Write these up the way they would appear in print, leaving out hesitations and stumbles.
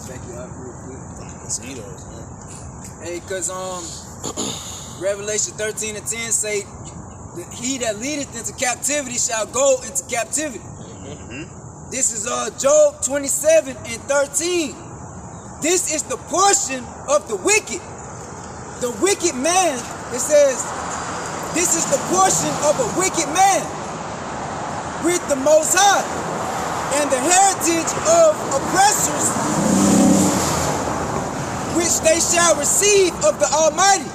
back you up real quick. Mosquitoes, man. Hey, cause Revelation 13 and 10 say, he that leadeth into captivity shall go into captivity. Mm-hmm. This is Job 27 and 13. This is the portion of the wicked. The wicked man, it says, this is the portion of a wicked man with the Most High, and the heritage of oppressors, which they shall receive of the Almighty.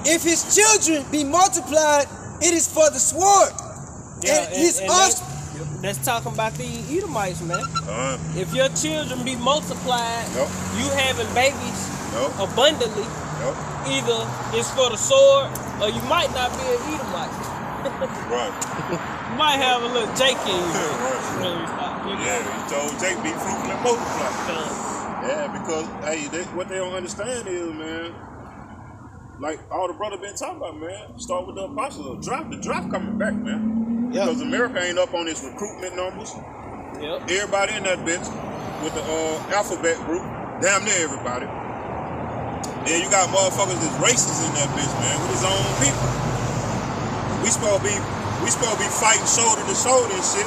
If his children be multiplied, it is for the sword. Yeah, and his offspring. That's talking about the Edomites, man. If your children be multiplied, you having babies abundantly, either it's for the sword or you might not be an Edomite. Right. You might have a little Jake in you. Yeah, he told Jake be fruitful and multiply. Yeah, because what they don't understand is, man, like all the brother been talking about, man. Start with the apostles. The draft coming back, man. Yep. Because America ain't up on its recruitment numbers. Yep. Everybody in that bitch with the alphabet group, damn near everybody. Then you got motherfuckers that's racist in that bitch, man, with his own people. We supposed to be fighting shoulder to shoulder and shit.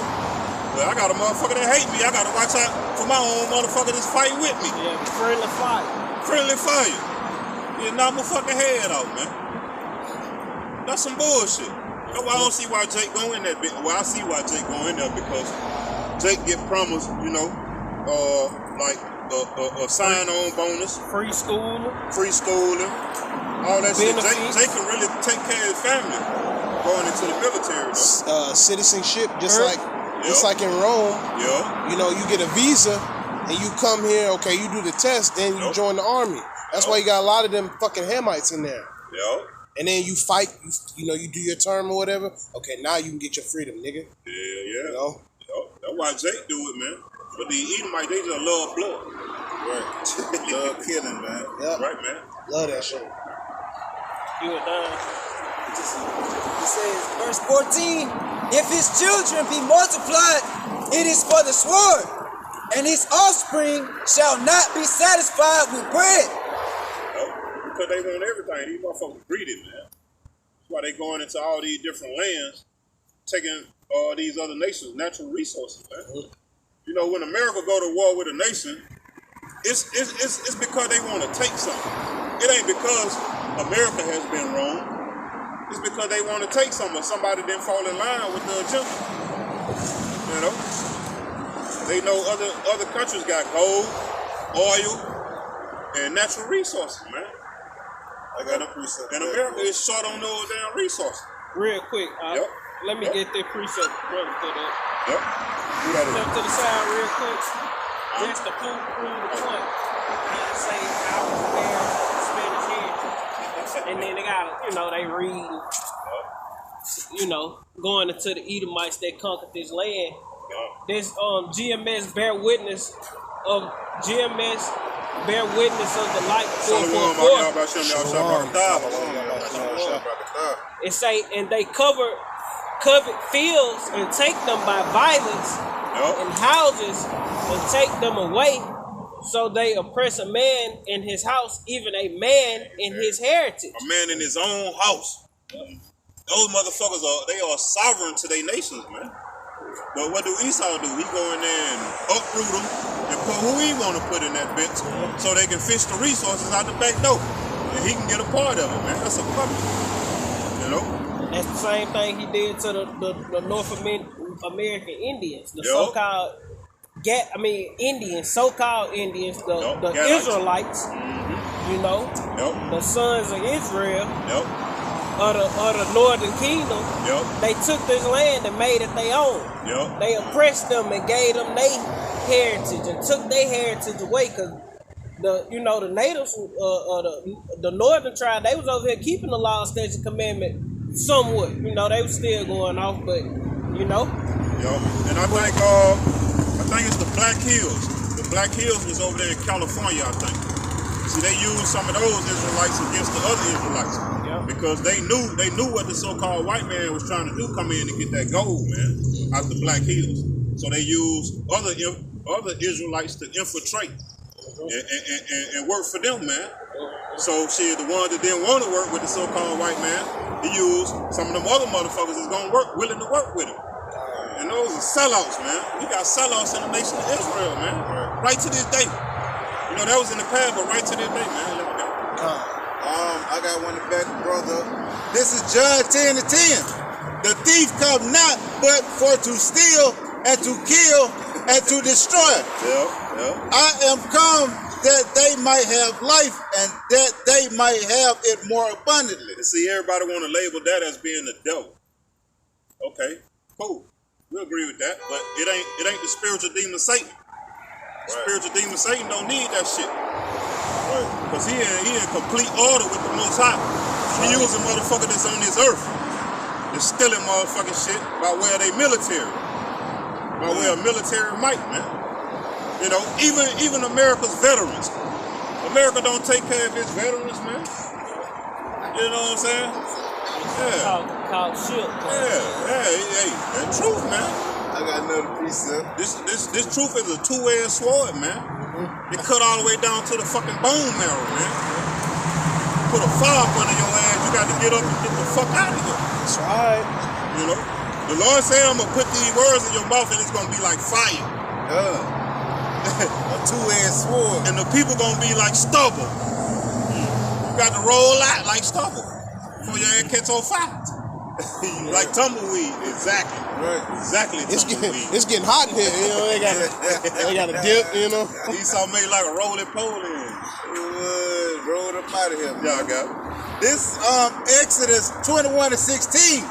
But I got a motherfucker that hate me. I gotta watch out for my own motherfucker that's fighting with me. Yeah, friendly fire. Friendly fire. You knock my fucking head off, man. That's some bullshit. I don't see why Jake go in that bit. Well, I see why Jake go in there because Jake get promised, like a sign-on bonus, free schooling, all that shit. Jake can really take care of his family going into the military. Citizenship, just like in Rome. Yeah. You know, you get a visa and you come here. Okay, you do the test, then you join the army. That's why you got a lot of them fucking Hamites in there. Yeah. And then you fight, you do your term or whatever. Okay, now you can get your freedom, nigga. Yeah. You know? That's why Jake do it, man. But the Edomites, they just love blood. Right. Love killing, man. Yep. Right, man. Love that shit. You were done. It says, verse 14, if his children be multiplied, it is for the sword, and his offspring shall not be satisfied with bread. Because they want everything. These motherfuckers greedy, man. That's why they going into all these different lands, taking all these other nations' natural resources, man. Mm-hmm. You know, when America go to war with a nation, it's because they want to take something. It ain't because America has been wrong. It's because they want to take something. Somebody didn't fall in line with the agenda. You know? They know other countries got gold, oil, and natural resources, man. And America is short on those damn resources. Real quick, let me get that precept brother to that. Yep. Step to the side real quick. Just to prove the point. I say I was there, Spanish heritage. And then they got, they read, going into the Edomites that conquered this land. This GMS bear witness of the light 444. It say, and they covered fields and take them by violence and houses and take them away. So they oppress a man in his house, even a man in his heritage. A man in his own house. Those motherfuckers they are sovereign to their nations, man. But what do Esau do? He go in there and uproot them and put who he want to put in that bitch so they can fish the resources out the back door. And he can get a part of it, man. That's a puppet. You know? That's the same thing he did to the North American Indians. The so-called Indians, so-called Indians, the Israelites, the sons of Israel. Of the Northern Kingdom, they took this land and made it their own. They oppressed them and gave them their heritage and took their heritage away because the natives, the northern tribe, they was over here keeping the law, statutes, and commandment somewhat. They was still going off, but And I think it's the Black Hills. The Black Hills was over there in California, I think. See, they used some of those Israelites against the other Israelites. Because they knew what the so-called white man was trying to do, come in and get that gold, man, out the Black Hills. So they used other Israelites to infiltrate and work for them, man. So shit, the ones that didn't want to work with the so-called white man, he used some of them other motherfuckers that's gonna work, willing to work with him. And those are sellouts, man. We got sellouts in the nation of Israel, man. Right to this day. You know, that was in the past, but right to this day, man. Y'all got I got one back, brother. This is John 10:10. The thief come not but for to steal and to kill and to destroy. Yeah. I am come that they might have life and that they might have it more abundantly. See, everybody want to label that as being the devil. Okay, cool. We agree with that, but it ain't the spiritual demon Satan. Spiritual demon Satan don't need that shit. Because he in complete order with the Most High. He using motherfucker that's on this earth. They're stealing motherfucking shit by way of their military. By way of military might, man. You know, even America's veterans. America don't take care of its veterans, man. You know what I'm saying? Yeah. Called shit. Hey, that truth, man. I got another precept. This truth is a two-edged sword, man. It cut all the way down to the fucking bone marrow, man. Put a fire up under your ass, you got to get up and get the fuck out of here. That's right. You know? The Lord said I'm gonna put these words in your mouth and it's gonna be like fire. A two-edged sword. And the people gonna be like stubble. You got to roll out like stubble before your head catch on fire. Like tumbleweed, exactly. Right. Exactly. It's getting hot in here. You know, they got a dip. You know, Esau made like a roly-poly. Roll up out of here. Y'all got it. This Exodus 21:16.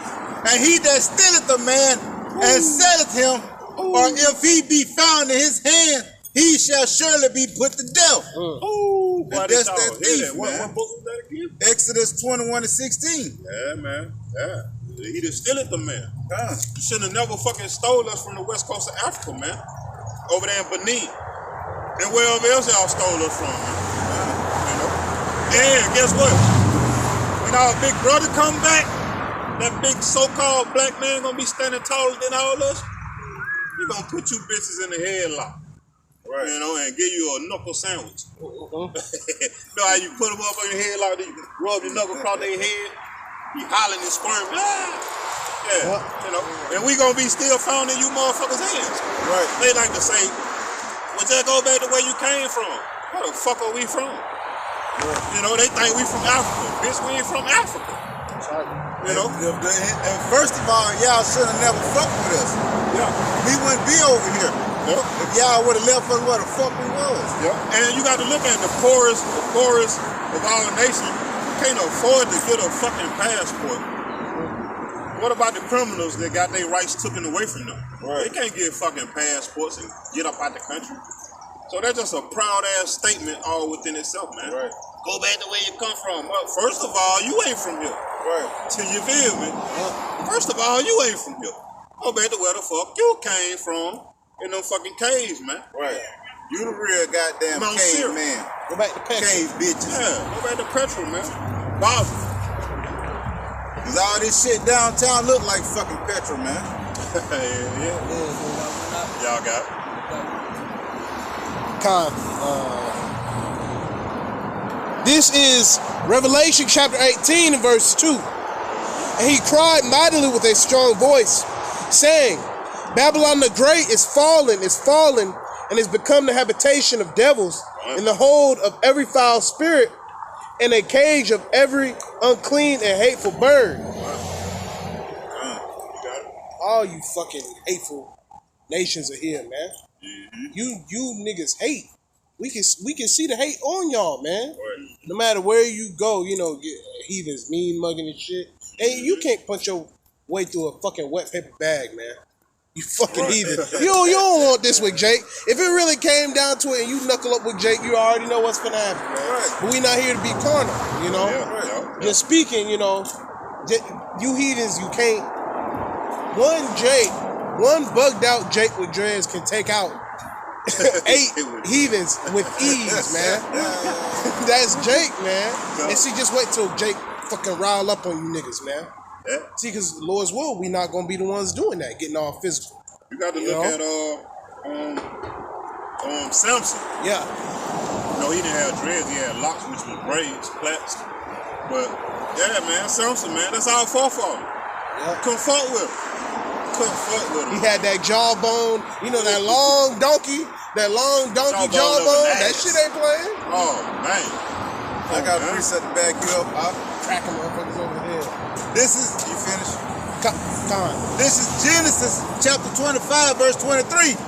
And he that stealeth a man and selleth him, or if he be found in his hand, he shall surely be put to death. Oh, and that's that thief, man. What book was that again? Exodus 21:16. Yeah, man. Yeah. He just stealeth the man. You shouldn't have never fucking stole us from the west coast of Africa, man. Over there in Benin. And wherever else y'all stole us from, man. You know? And guess what? When our big brother come back, that big so-called black man gonna be standing taller than all us, he gonna put you bitches in the headlock. Right. You know, and give you a knuckle sandwich. You know how you put them up on your headlock, then you rub your knuckle across their head, you hollering and squirming. Yeah, you know, and we gonna be still found in you motherfuckers' hands. Right. They like to say, well, just go back to where you came from. Where the fuck are we from? Right. You know, they think we from Africa. Bitch, we ain't from Africa. You know? And first of all, y'all should have never fucked with us. Yeah. We wouldn't be over here. Yep. If y'all would have left us where the fuck we was. Yep. And you got to look at the poorest of our nation can't afford to get a fucking passport. What about the criminals that got their rights taken away from them? Right. They can't get fucking passports and get up out the country. So that's just a proud ass statement all within itself, man. Right. Go back to where you come from. Well, first of all, you ain't from here. Right. Till you feel me? First of all, you ain't from here. Go back to where the fuck you came from in them fucking caves, man. Right. You the real goddamn cave man. Go back to Petrol. Cave bitches. Yeah, go back to Petrol, man. Bother. Cause all this shit downtown look like fucking Petrol, man. Yeah. Y'all got it. This is Revelation chapter 18 and verse 2. And he cried mightily with a strong voice, saying, Babylon the Great is fallen, and is become the habitation of devils, in the hold of every foul spirit, and a cage of every unclean and hateful bird. All you fucking hateful nations are here, man. You niggas hate. We can see the hate on y'all, man. No matter where you go, you know, heathens mean mugging and shit. And you can't punch your way through a fucking wet paper bag, man. You fucking heathen. You don't want this with Jake. If it really came down to it and you knuckle up with Jake, you already know what's gonna happen, man. Right. But we not here to be carnal, you know. Yeah. Just speaking, you know, you heathens, you can't. One bugged out Jake with dreads can take out 8 heathens with ease, man. That's Jake, man. And see, just wait till Jake fucking rile up on you niggas, man. Yeah. See, because Lord's will, we not gonna be the ones doing that, getting all physical. You got to look at Samson. Yeah. No, he didn't have dreads. He had locks, which was braids, plaits. But yeah, man, Samson, man, that's our forefather. Yeah. Couldn't fuck with him. Couldn't fuck with him. He had that jawbone, you know, that long donkey jawbone. That shit ain't playing. Oh man. I got a preset to back you up. I'm cracking motherfuckers over the head. This is, you finished? Time. This is Genesis chapter 25, verse 23.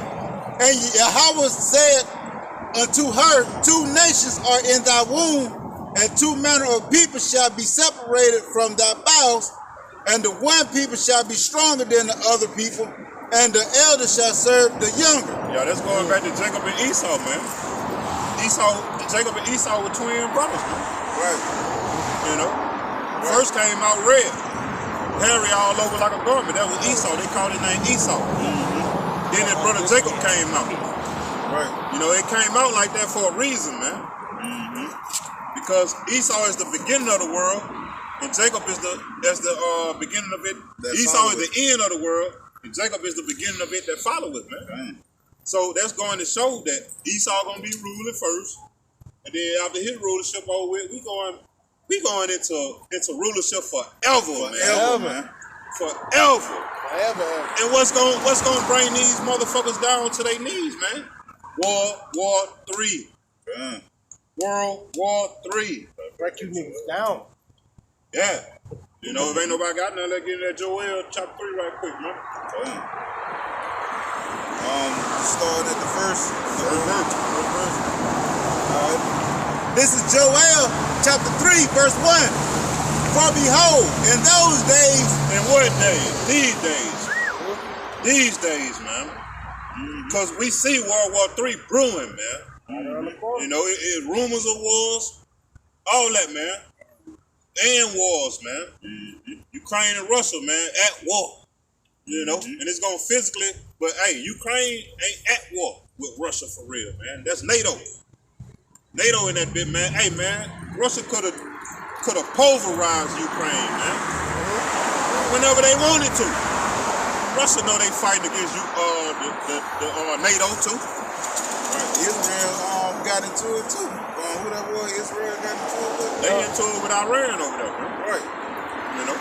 And Yahweh said unto her, 2 nations are in thy womb, and 2 manner of people shall be separated from thy bowels, and the one people shall be stronger than the other people, and the elder shall serve the younger. Yeah, that's going back to Jacob and Esau, man. Jacob and Esau were twin brothers, man. Right. You know? First came out red. Hairy all over like a garment. That was Esau. They called his name Esau. Then his brother Jacob came out. Right. You know, it came out like that for a reason, man. Because Esau is the beginning of the world, and Jacob is the beginning of it. Esau is the end of the world, and Jacob is the beginning of it that followeth, man. So that's going to show that Esau gonna be ruling first, and then after his rulership over with, we going into rulership forever, man. Forever. And what's gonna bring these motherfuckers down to their knees, man? World War III. World War III. Break you niggas down. Yeah. You know, if ain't nobody got nothing, let's get in that Joel chapter 3 right quick, man. Start at the first verse. Alright. This is Joel chapter 3, verse 1. For behold, in those days. In what days? These days, man. Because we see World War III brewing, man. You know, it rumors of wars, all that, man. And wars, man. Ukraine and Russia, man, at war. You know, and it's going physically, but hey, Ukraine ain't at war with Russia for real, man. That's NATO. NATO in that bit, man. Hey, man, Russia could have pulverized Ukraine, man. Whenever they wanted to. Russia know they fighting against the NATO too. Right. Israel got into it too. Who that was? Israel got into it with. They into it with Iran over there, man. Right. You know.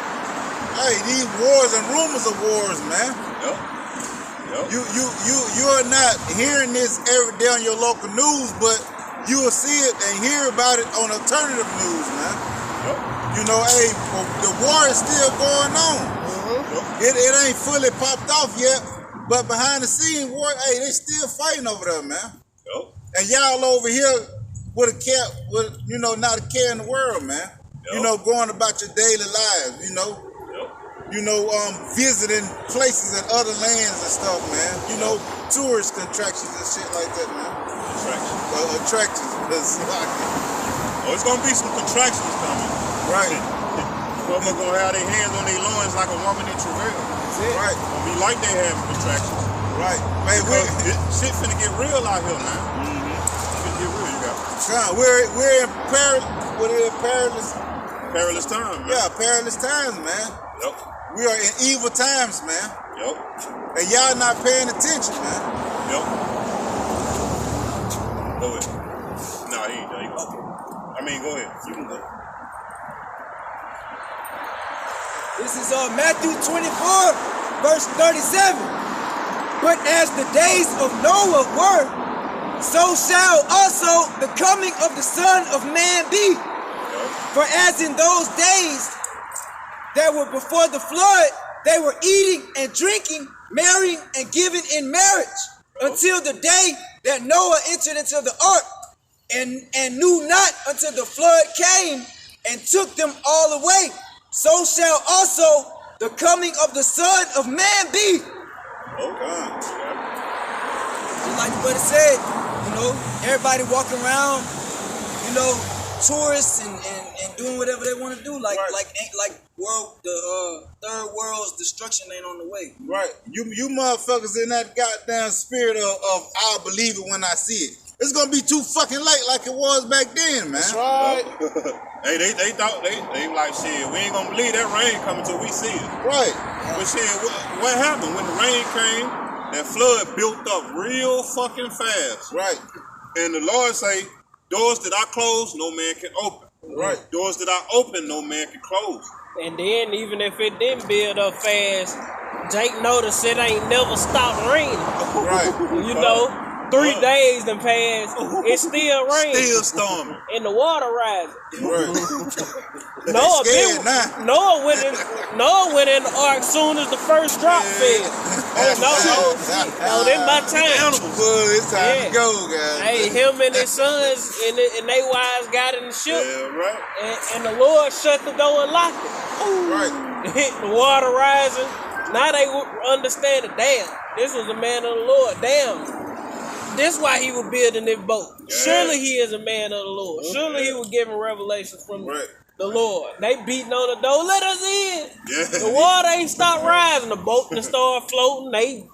Hey, these wars and rumors of wars, man. Yep. You are not hearing this every day on your local news, but you will see it and hear about it on alternative news, man. Yep. You know, hey, the war is still going on. It ain't fully popped off yet, but behind the scenes war, hey, they still fighting over there, man. Yep. And y'all over here with a care, with not a care in the world, man. Yep. You know, going about your daily lives, you know. Visiting places and other lands and stuff, man. You know, tourist attractions and shit like that, man. Attractions. It's gonna be some contractions coming. Right. Motherfuckers gonna have their hands on their loins like a woman in travail. Right. Gonna be like they having contractions. Right. Man, shit finna get real out here, man. Finna get real, you got. We're in perilous times, man. Yeah, perilous times, man. Yep. We are in evil times, man. Yep. And y'all not paying attention, man. Yep. Go ahead. Nah, he ain't done. Go ahead. You can go. This is Matthew 24, verse 37. But as the days of Noah were, so shall also the coming of the Son of Man be. For as in those days that were before the flood, they were eating and drinking, marrying and giving in marriage, until the day that Noah entered into the ark, and knew not until the flood came and took them all away. So shall also the coming of the Son of Man be. Just like the brother said, everybody walking around, tourists and doing whatever they want to do, like the third world's destruction ain't on the way. Right. You motherfuckers in that goddamn spirit of I'll believe it when I see it. It's gonna be too fucking late like it was back then, man. That's right. Hey, they thought they like shit. We ain't gonna believe that rain coming till we see it. Right. But shit, what happened when the rain came? That flood built up real fucking fast. Right. And the Lord say, Doors that I close, no man can open. Right. Doors that I open, no man can close. And then even if it didn't build up fast, Jake noticed it ain't never stopped raining. Right. You know, 3 days done passed, it's still raining. Still storming. And the water rising. Right. Noah scared now. Noah went in the ark soon as the first drop fell. Oh, this my time. Well, it's time to go, guys. Hey, him and his sons and they wives got in the ship. Yeah, right. And the Lord shut the door and locked it. Right. The water rising. Now they understand it. Damn, this was a man of the Lord. Damn. This why he was building this boat. Yeah. Surely he is a man of the Lord. Surely he was giving revelation from the Lord. They beating on the door. Let us in. Yeah. The water ain't stopped rising. The boat done started floating. They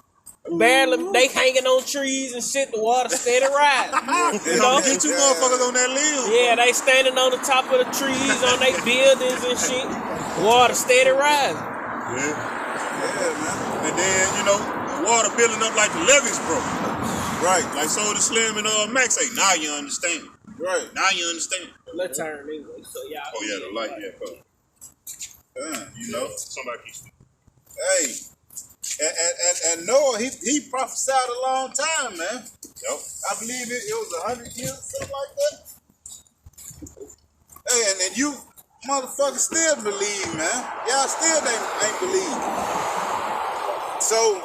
hanging on trees and shit. The water steady rising. You know? Get you motherfuckers on that limb. Yeah, they standing on the top of the trees on their buildings and shit. Water steady rising. Yeah, man. And then, you know, the water building up like the levees broke. Right. Like Soulja Slim and Max say, now you understand. Right. Now you understand. Let's turn anyway. So y'all. Oh yeah, the light, yeah, bro. You know, somebody keeps. Hey, and Noah, he prophesied a long time, man. Yep. I believe it was 100 years, something like that. Hey, and you motherfuckers still believe, man. Y'all still ain't believe. So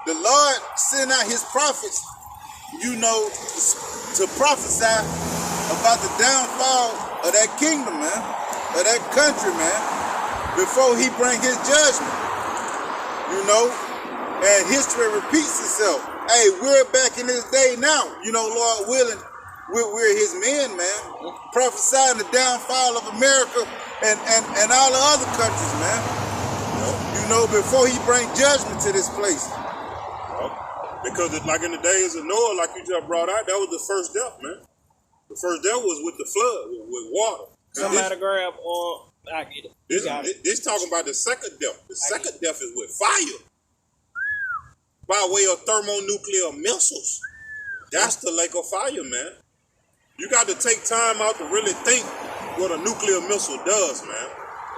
the Lord sent out his prophets, you know, to prophesy about the downfall of that kingdom, man, of that country, man, before he bring his judgment, you know, and history repeats itself. Hey, we're back in this day now, you know, Lord willing, we're his men, man, prophesying the downfall of America and all the other countries, man, you know, before he bring judgment to this place. Because like in the days of Noah, like you just brought out, that was the first death, man. The first death was with the flood, with water. Somebody grab I get it. This talking about the second death. The second death is with fire. By way of thermonuclear missiles. That's the lake of fire, man. You got to take time out to really think what a nuclear missile does, man.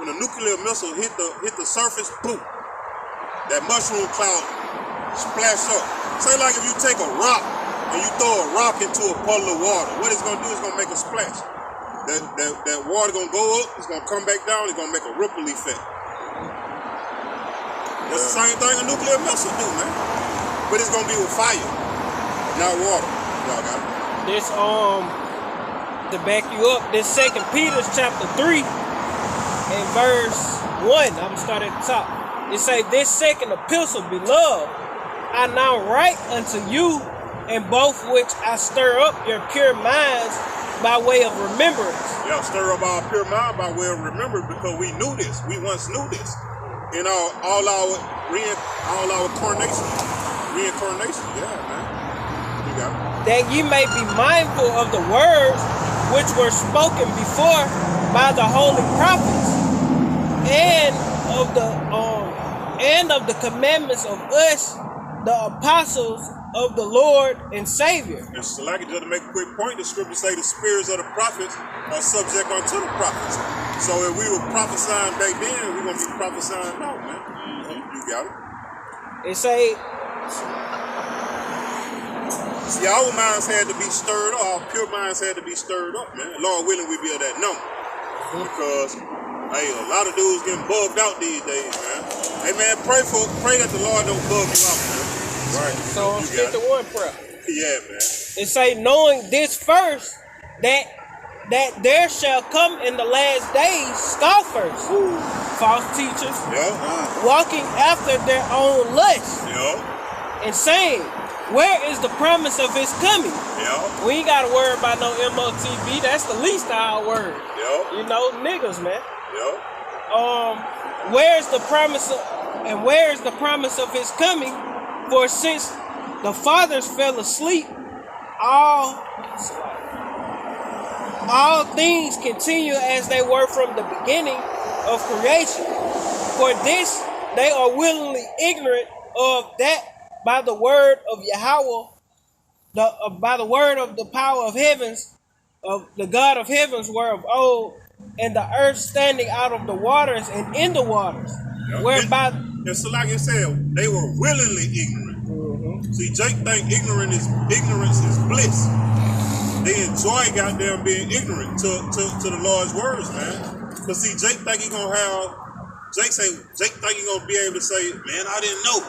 When a nuclear missile hit the surface, boom, that mushroom cloud splash up. Say like if you take a rock and you throw a rock into a puddle of water, what it's gonna do is gonna make a splash. That water gonna go up, it's gonna come back down, it's gonna make a ripple effect. That's the same thing a nuclear missile do, man. But it's gonna be with fire, not water. Y'all got it. This to back you up, this 2 Peter chapter 3 and verse 1. I'm gonna start at the top. It say, this second epistle, beloved, I now write unto you, in both which I stir up your pure minds by way of remembrance. Yeah, stir up our pure mind by way of remembrance, because we knew this. We once knew this. In all our reincarnation. Yeah, man. You got it. That ye may be mindful of the words which were spoken before by the holy prophets, and of the commandments of us, the apostles of the Lord and Savior. And so like just to make a quick point, the scriptures say the spirits of the prophets are subject unto the prophets. So if we were prophesying back then, we're going to be prophesying now, man. You got it. It say, see, our minds had to be stirred up, our pure minds had to be stirred up, man. Lord willing, we be at that number. Because, hey, a lot of dudes getting bugged out these days, man. Hey, man, pray that the Lord don't bug you out, man. Right. So stick to one prayer. Yeah, man. It say, knowing this first, that there shall come in the last days scoffers, false teachers, walking after their own lust, and saying, where is the promise of his coming? We ain't got to worry about no MOTB. That's the least of our words. You know, niggas, man. Where's the promise of his coming? For since the fathers fell asleep, all things continue as they were from the beginning of creation. For this they are willingly ignorant of that by the word of Yahweh by the word of the power of heavens, of the God of heavens were of old, and the earth standing out of the waters and in the waters, whereby. And so, like I said, they were willingly ignorant. See, Jake think ignorance is bliss. They enjoy goddamn being ignorant to the Lord's words, man. Cause see, Jake think he gonna be able to say, man, I didn't know.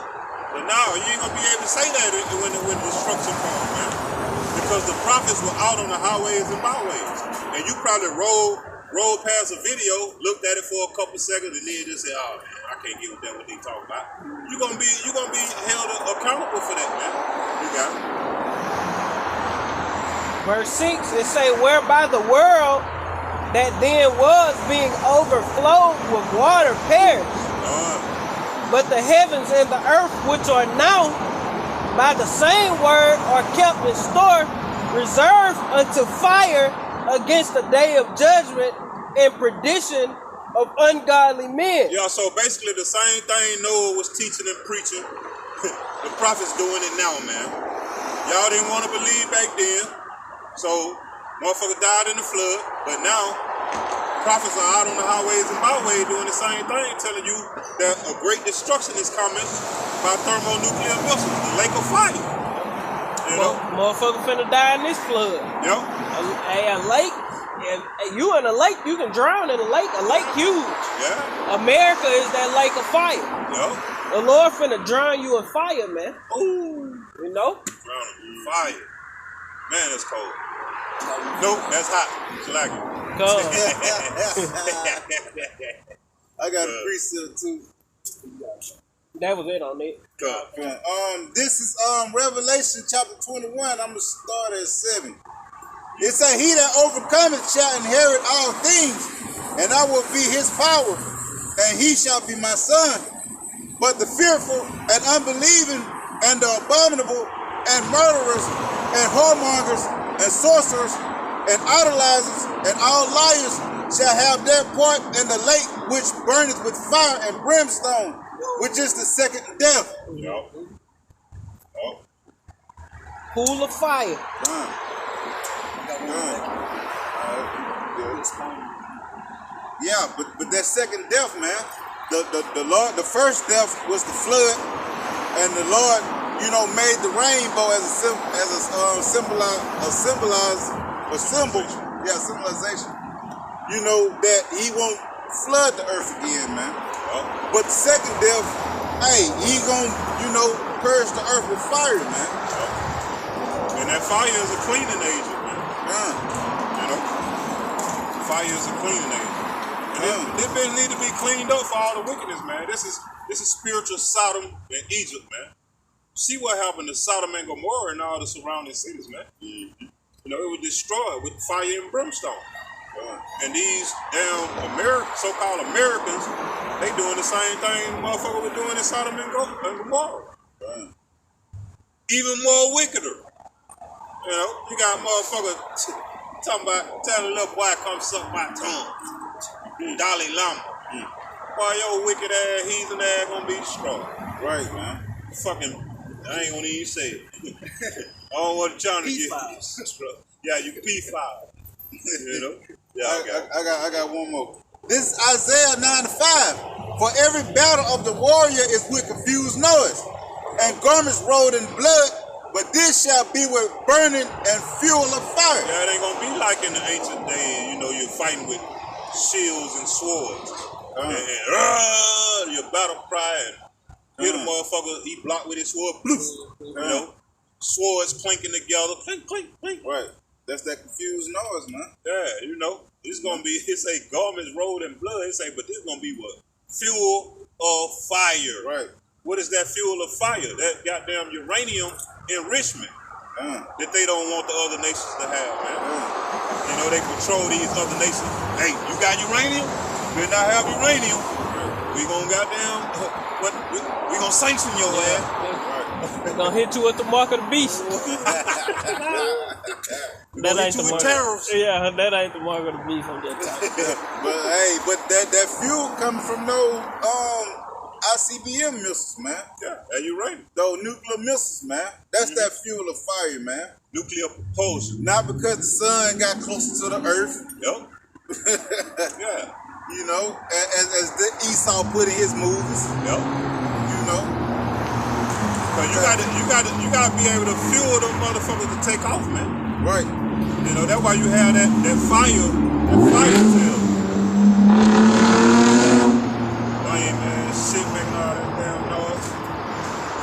But no, you ain't gonna be able to say that when destruction comes, man. Because the prophets were out on the highways and byways, and you probably rolled past a video, looked at it for a couple seconds, and then just say, "Oh man, I can't get with that. What they talking about?" You gonna be held accountable for that, man. You got it. Verse 6, it say, whereby the world that then was being overflowed with water perished. But the heavens and the earth, which are now by the same word, are kept in store, reserved unto fire against the day of judgment and perdition of ungodly men. Yeah, so basically the same thing Noah was teaching and preaching, the prophets doing it now, man. Y'all didn't want to believe back then, so motherfucker died in the flood, but now prophets are out on the highways and byways doing the same thing, telling you that a great destruction is coming by thermonuclear missiles, the lake of fire. You know? Motherfucker finna die in this flood. Yep. A lake, and you in a lake, you can drown in a lake huge. Yeah. America is that lake of fire. Yep. The Lord finna drown you in fire, man. Ooh. You know? Drowning in fire. Man, that's cold. Nope, that's hot. It's like it. I got a precept too. That was it on it. This is Revelation chapter 21. I'm gonna start at 7. It say, "He that overcometh shall inherit all things, and I will be his power, and he shall be my son. But the fearful and unbelieving and the abominable and murderers and whoremongers and sorcerers and idolizers and all liars shall have their part in the lake which burneth with fire and brimstone, which is the second death." Yep. Oh. Pool of fire. Yeah, but that second death, man. The Lord, the first death was the flood, and the Lord, made the rainbow as a symbolization. That He won't flood the earth again, man. But the second death, hey, He gonna, purge the earth with fire, man. And that fire is a cleaning agent, man. Fire is a cleaning agent. And this need to be cleaned up for all the wickedness, man. This is spiritual Sodom and Egypt, man. See what happened to Sodom and Gomorrah and all the surrounding cities, man. It was destroyed with fire and brimstone. And these damn so-called Americans, they doing the same thing motherfucker were doing in Sodom and Gomorrah. Even more wickeder. You got motherfucker telling a little boy, come suck my tongue. Dalai Lama. Boy, your wicked ass, heathen ass gonna be destroyed. Right, man. Fucking, I ain't gonna even say it. I don't want to try to get yeah, you P5. Yeah, I got one more. This is Isaiah 9:5. "For every battle of the warrior is with confused noise, and garments rolled in blood, but this shall be with burning and fuel of fire." Yeah, it ain't gonna be like in the ancient days, you're fighting with shields and swords. And your battle cry and hit a motherfucker, he blocked with his sword, swords clinking together, clink, clink, clink. Right. That's that confused noise, man. Yeah, it's gonna be, it say garments rolled in blood, it say, but this gonna be what? Fuel of fire. Right. What is that fuel of fire? That goddamn uranium enrichment that they don't want the other nations to have, man. They control these other nations. Hey, you got uranium? You better not have uranium. We gonna we gonna sanction your ass. They're gonna hit you with the mark of the beast. That ain't the mark. Yeah, that ain't the mark of the beast on that time. But that fuel comes from ICBM missiles, man. Yeah, are you right? Those nuclear missiles, man. That's that fuel of fire, man. Nuclear propulsion. Not because the sun got closer to the earth. Yep. Yeah. You know, as the Esau put in his movies. Yep. You know. But you gotta be able to fuel them motherfuckers to take off, man. Right. You know, that's why you have that fire tail. Lame man, shit making all that damn noise.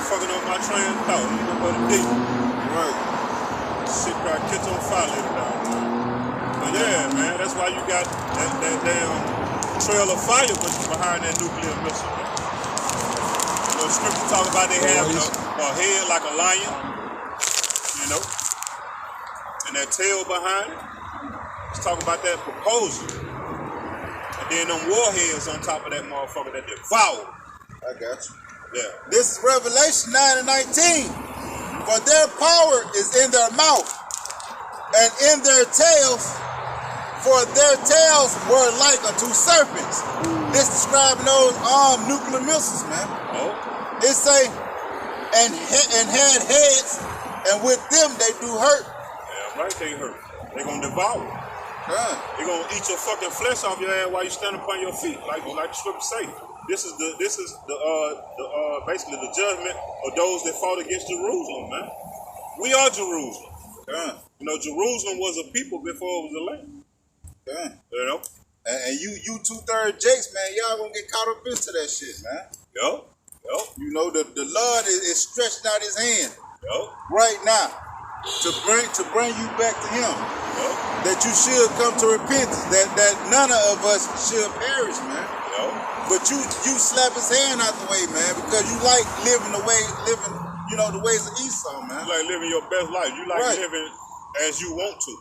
Fucking up my train of thought. You know what it do. Right. Shit got catch on fire later down there. But yeah, man, that's why you got that damn trail of fire behind that nuclear missile, man. You know, scripture talk about they having a head like a lion, you know, and that tail behind it. It's talking about that propulsion. And then them warheads on top of that motherfucker that devour. I got you. Yeah. This is Revelation 9 and 19. For their power is in their mouth and in their tails, for their tails were like unto serpents. This describing those nuclear missiles, man. Oh. It say, and had heads, and with them they do hurt. Yeah, right, they hurt. They gonna devour. They gonna eat your fucking flesh off your ass while you stand upon your feet, like the scripture say. This is the basically the judgment of those that fought against Jerusalem, man. We are Jerusalem. You know, Jerusalem was a people before it was a land. You know? And you 2/3 Jakes, man, y'all gonna get caught up into that shit, man. Yo. You know, the Lord is stretching out his hand right now to bring you back to him. That you should come to repentance. That none of us should perish, man. But you slap his hand out the way, man, because you like living, you know, the ways of Esau, man. You like living your best life. You like living as you want to.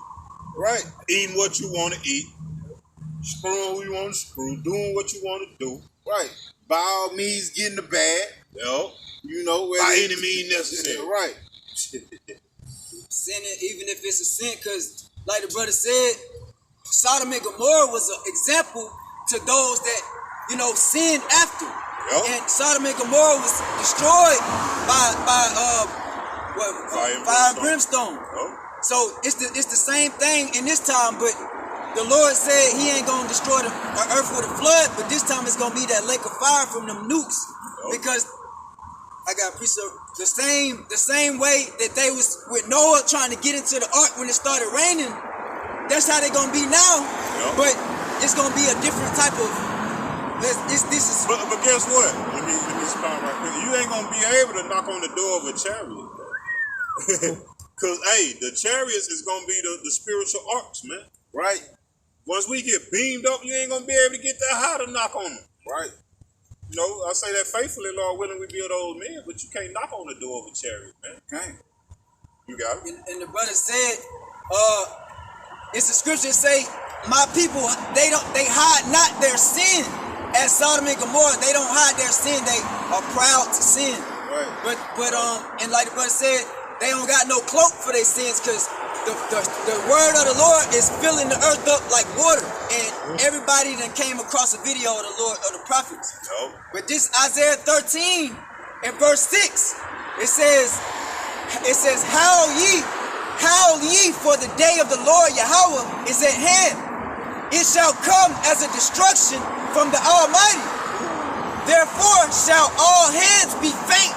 Right. Eating what you want to eat. Screwing who you want to screw. Doing what you want to do. Right. By all means, getting the bad. You know, by any means necessary. Right. Sinning, even if it's a sin, because like the brother said, Sodom and Gomorrah was an example to those that, you know, sinned after. And Sodom and Gomorrah was destroyed by fire and brimstone. So it's the same thing in this time, but the Lord said he ain't gonna destroy the earth with a flood, but this time it's gonna be that lake of fire from them nukes. Because I got the same way that they was with Noah trying to get into the ark when it started raining. That's how they gonna be now. But it's gonna be a different type of. This is. But guess what? Let me respond right quick. You ain't gonna be able to knock on the door of a chariot. Cause the chariots is gonna be the spiritual arcs, man. Right. Once we get beamed up, you ain't gonna be able to get that high to knock on them. Right. You know, I say that faithfully, Lord willing, we be those men, but you can't knock on the door of a chariot, man. Okay. You got it. And the brother said, it's the scripture say, my people, they hide not their sin. As Sodom and Gomorrah, they don't hide their sin. They are proud to sin. Right. But and like the brother said, they don't got no cloak for their sins because the word of the Lord is filling the earth up like water. And everybody that came across a video of the Lord, of the prophets. But this Isaiah 13 and verse 6, it says, howl ye, for the day of the Lord Yahweh is at hand. It shall come as a destruction from the Almighty. Therefore shall all heads be faint,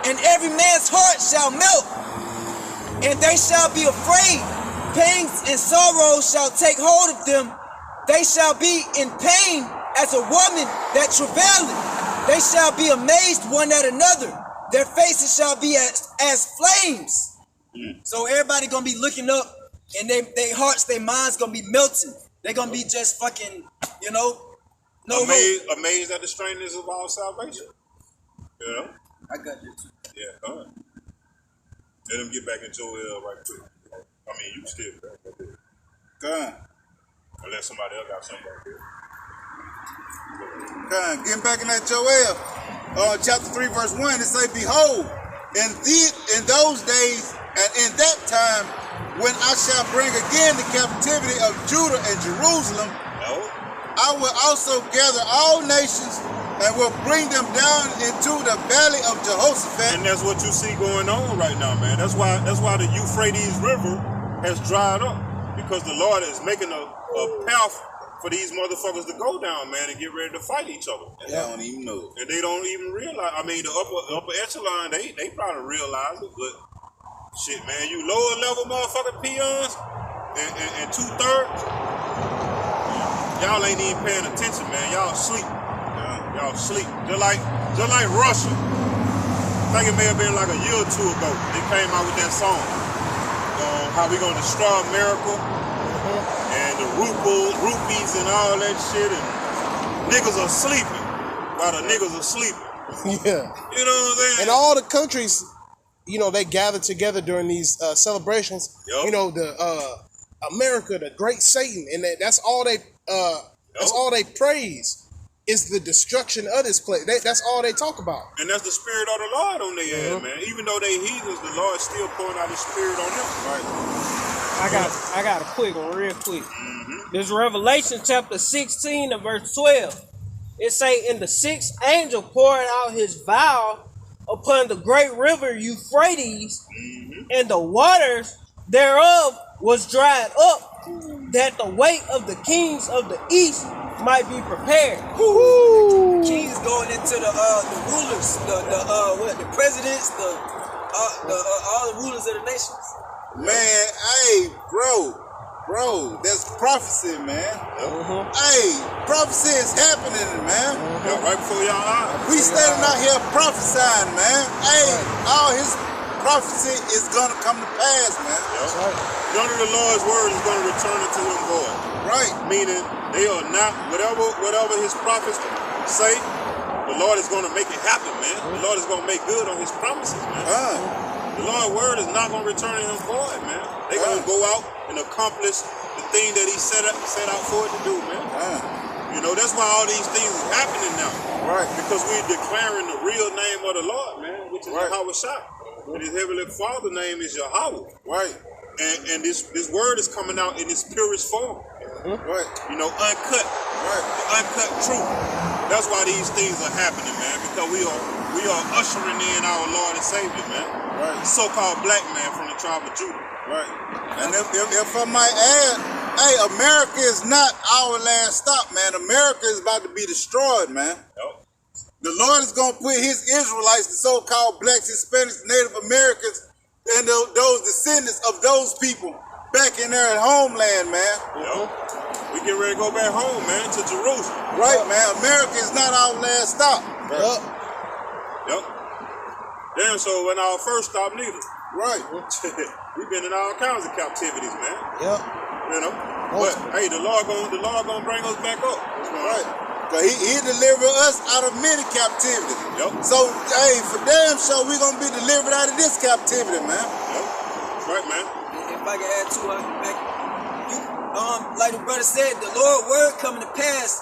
and every man's heart shall melt. And they shall be afraid. Pangs and sorrows shall take hold of them. They shall be in pain as a woman that travaileth. They shall be amazed one at another. Their faces shall be as flames. So everybody gonna be looking up, and their hearts, their minds gonna be melting. They're gonna be just fucking, you know, amazed at the strangeness of our salvation. You know? I got you too. Yeah, go ahead. Let them get back in Joel right quick. I mean, you still. Go on. Unless somebody else got something right there. Go on. Getting back in that Joel, chapter 3, verse 1, it say, behold, in those days and in that time, when I shall bring again the captivity of Judah and Jerusalem, I will also gather all nations and will bring them down into the valley of Jehoshaphat. And that's what you see going on right now, man. That's why the Euphrates River has dried up, because the Lord is making a path for these motherfuckers to go down, man, and get ready to fight each other. And they don't even know it. And they don't even realize. I mean, the upper echelon, they probably realize it, but shit, man, you lower level motherfucking peons and 2/3, y'all ain't even paying attention, man. Y'all sleep. Y'all sleep. Just like Russia. I think it may have been like a year or two ago. They came out with that song. How we gonna destroy America. And the rupees and all that shit. And niggas are sleeping while the niggas are sleeping. Yeah. You know what I'm saying? And all the countries, you know, they gather together during these celebrations. Yep. You know, the America, the great Satan, and that's all they praise is the destruction of this place. That's all they talk about. And that's the spirit of the Lord on their ass, man. Even though they heathens, the Lord still pouring out His spirit on them. Right. I got a quick one, real quick. This Revelation chapter 16 and verse 12. It say, "And the sixth angel poured out his vial upon the great river Euphrates, and the waters thereof was dried up, that the weight of the kings of the east might be prepared." Kings going into the rulers, the presidents, all the rulers of the nations. Man, hey, bro, that's prophecy, man. Hey, prophecy is happening, man. Right before y'all eyes. We standing out here prophesying, man. Hey, all His prophecy is gonna come to pass, man. That's right. None of the Lord's word is gonna return unto Him void. Right. Meaning they are not whatever His prophets say. The Lord is gonna make it happen, man. The Lord is gonna make good on His promises, man. The Lord's word is not going to return to Him void, man. They're going to go out and accomplish the thing that He set out for it to do, man. You know, that's why all these things is happening now. Right. Because we're declaring the real name of the Lord, man, which is Yahweh Shai. And His Heavenly Father's name is Yahweh. Right. And this word is coming out in its purest form. Right. You know, uncut. Right. The uncut truth. That's why these things are happening, man, because we are ushering in our Lord and Savior, man. Right. So-called black man from the tribe of Judah. Right. And if I might add, hey, America is not our last stop, man. America is about to be destroyed, man. Yep. The Lord is going to put His Israelites, the so-called blacks, Hispanics, Native Americans, and those descendants of those people back in their homeland, man. Yep. We get ready to go back home, man, to Jerusalem. Right, man. America is not our last stop. Right. Yep. Damn, so when our first stop, neither. Right. We've been in all kinds of captivities, man. Yep. You know? But hey, the Lord gonna bring us back up. Right. Cause he delivered us out of many captivities. Yep. So hey, for damn sure we gonna be delivered out of this captivity, man. Yep. That's right, man. If I can add to it, like the brother said, the Lord word coming to pass.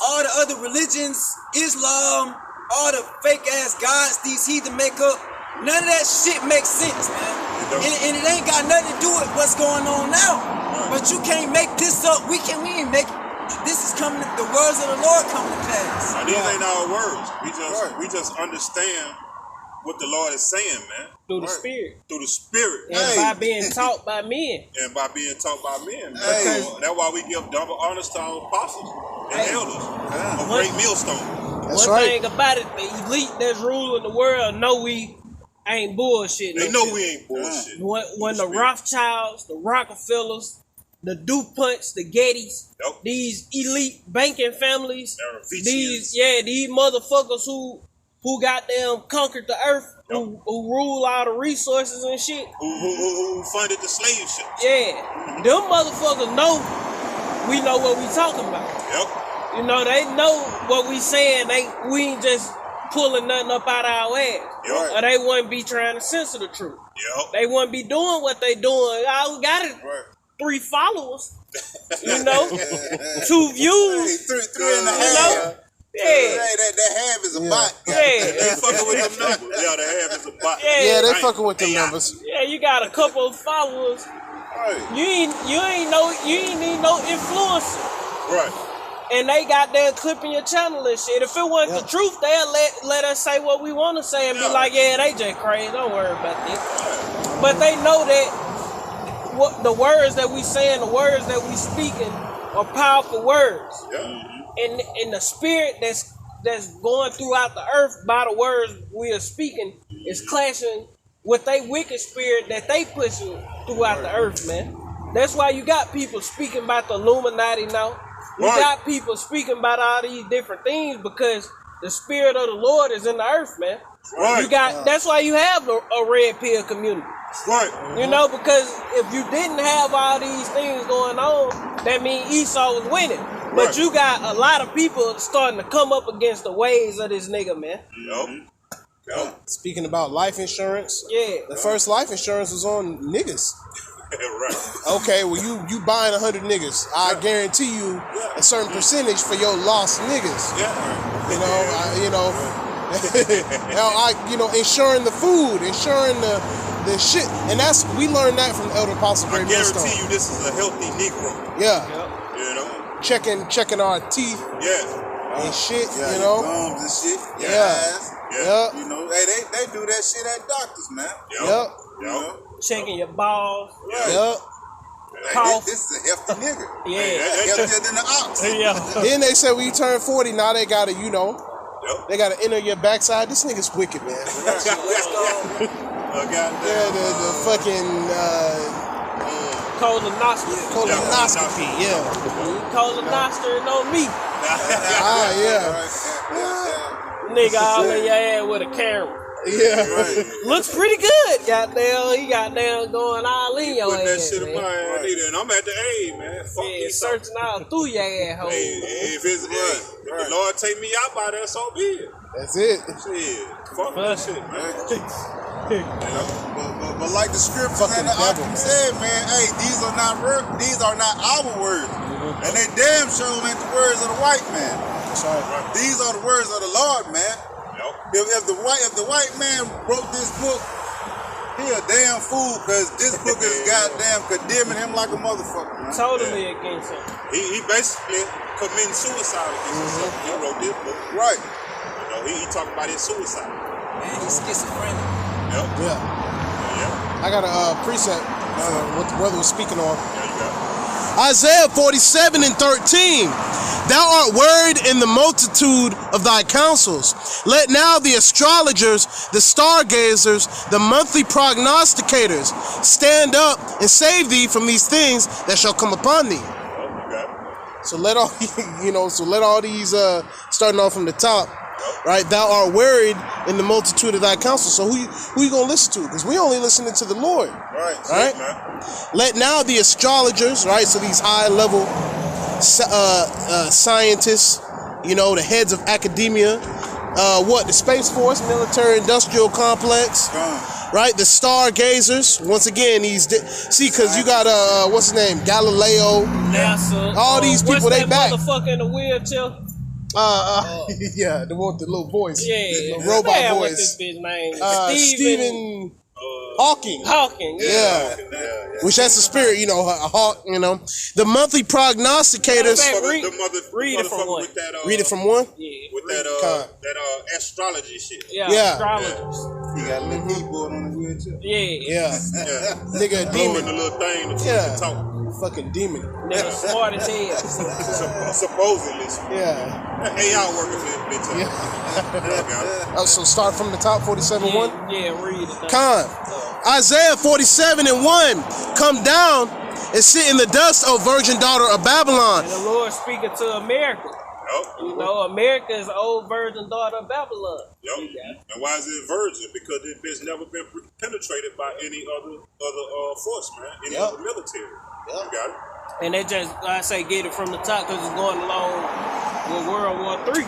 All the other religions, Islam, all the fake ass gods these heathen make up, none of that shit makes sense, man. And it ain't got nothing to do with what's going on now. But you can't make this up. We ain't make this is coming. The words of the Lord coming to pass. Now, these ain't our words. We just understand what the Lord is saying, man. Through the Spirit. Through the Spirit. And by being taught by men. And by being taught by men. Hey. That's why we give double honors to our apostles and elders of Great Millstone. That's One right. thing about it, the elite that's ruling the world know we ain't bullshit. They know we ain't bullshit. When the Rothschilds, the Rockefellers, the DuPonts, the Gettys, these elite banking families, these motherfuckers who goddamn conquered the earth, who rule all the resources and shit. Who funded the slave ships. Yeah. Them motherfuckers know we know what we talking about. Yep. You know, they know what we saying. We ain't just pulling nothing up out our ass. Yep. Or they wouldn't be trying to censor the truth. Yep. They wouldn't be doing what they doing. I got it. 3 followers. You know? 2 views. Hey, three and a half. You know? Yeah. Hey, that half is a bot. Yeah. They fucking with them numbers. Yeah, the half is a bot. Yeah, they fucking with them numbers. Yeah, you got a couple of followers. Right. You ain't need no influencer. Right. and they got there clipping your channel and shit. If it wasn't the truth, they'll let us say what we want to say and be like, yeah, they just crazy. Don't worry about this. But they know that what the words that we saying, the words that we speaking are powerful words. And the spirit that's going throughout the earth by the words we are speaking is clashing with they wicked spirit that they pushing throughout the earth, man. That's why you got people speaking about the Illuminati now. You got people speaking about all these different things because the spirit of the Lord is in the earth, man. You got that's why you have a red pill community. You know, because if you didn't have all these things going on, that means Esau was winning. But you got a lot of people starting to come up against the ways of this nigga, man. Speaking about life insurance, the first life insurance was on niggas. Okay, well you buying 100 niggas, I guarantee you a certain percentage for your lost niggas. Insuring the food, insuring the shit, and we learned that from Elder Apostle Grey Millstone. I guarantee you, this is a healthy Negro. You know, checking our teeth. And shit. You know, gums and shit. You know, hey, they do that shit at doctors, man. You know? Checking your balls. This is a hefty nigga. Heftier than the ox. Then they said when you turn 40, now they gotta, they gotta enter your backside. This nigga's wicked, man. The fucking colonoscopy. Colonoscopy, Colonoscopy on me. Nigga all in your ass with a camera. Looks pretty good. Goddamn, he goddamn going all in your ass. That shit in my ass either, and I'm at the age, man. Fuck me, searching out through your asshole. If the Lord take me out by that, so be it. That's it. Shit, fuck that shit, man. But like the scriptures and the Akim said, man, hey, these are not our words, and they damn sure ain't the words of the white man. That's right. These are the words of the Lord, man. If the white man wrote this book, he a damn fool, because this book is goddamn condemning him like a motherfucker, man. Totally against him. He basically committing suicide against himself. He wrote this book. Right. You know, he talking about his suicide. Man, he's schizophrenic. I got a precept what the brother was speaking on. Isaiah 47:13. Thou art worried in the multitude of thy counsels. Let now the astrologers, the stargazers, the monthly prognosticators stand up and save thee from these things that shall come upon thee. So let all these starting off from the top, right? Thou art worried in the multitude of thy counsels. So who you gonna listen to? Because we only listening to the Lord, right? Let now the astrologers, right? So these high level scientists, the heads of academia, the Space Force, military industrial complex, right? The stargazers, once again, because you got what's his name, Galileo, NASA, all these people, they back. Motherfucker in the wheelchair. The one with the little voice, the robot voice. What's this bitch name? Stephen Hawking. Which that's the spirit, a hawk, The monthly prognosticators. Read it from one. Read it from one? With that astrology shit. Astrologers. He got a little keyboard on the wheelchair. Nigga, a demon. The little thing to talk. Fucking demon. Nigga smart as hell. Supposedly. AI working for this bitch. So start from the top, 47:1? Read it. Isaiah 47:1. Come down and sit in the dust, O virgin daughter of Babylon. And the Lord speaking to America. America is the old virgin daughter of Babylon. And why is it virgin? Because this bitch never been penetrated by any other force, man. Any other military. You got it. And they just, like I say, get it from the top because it's going along with World War III.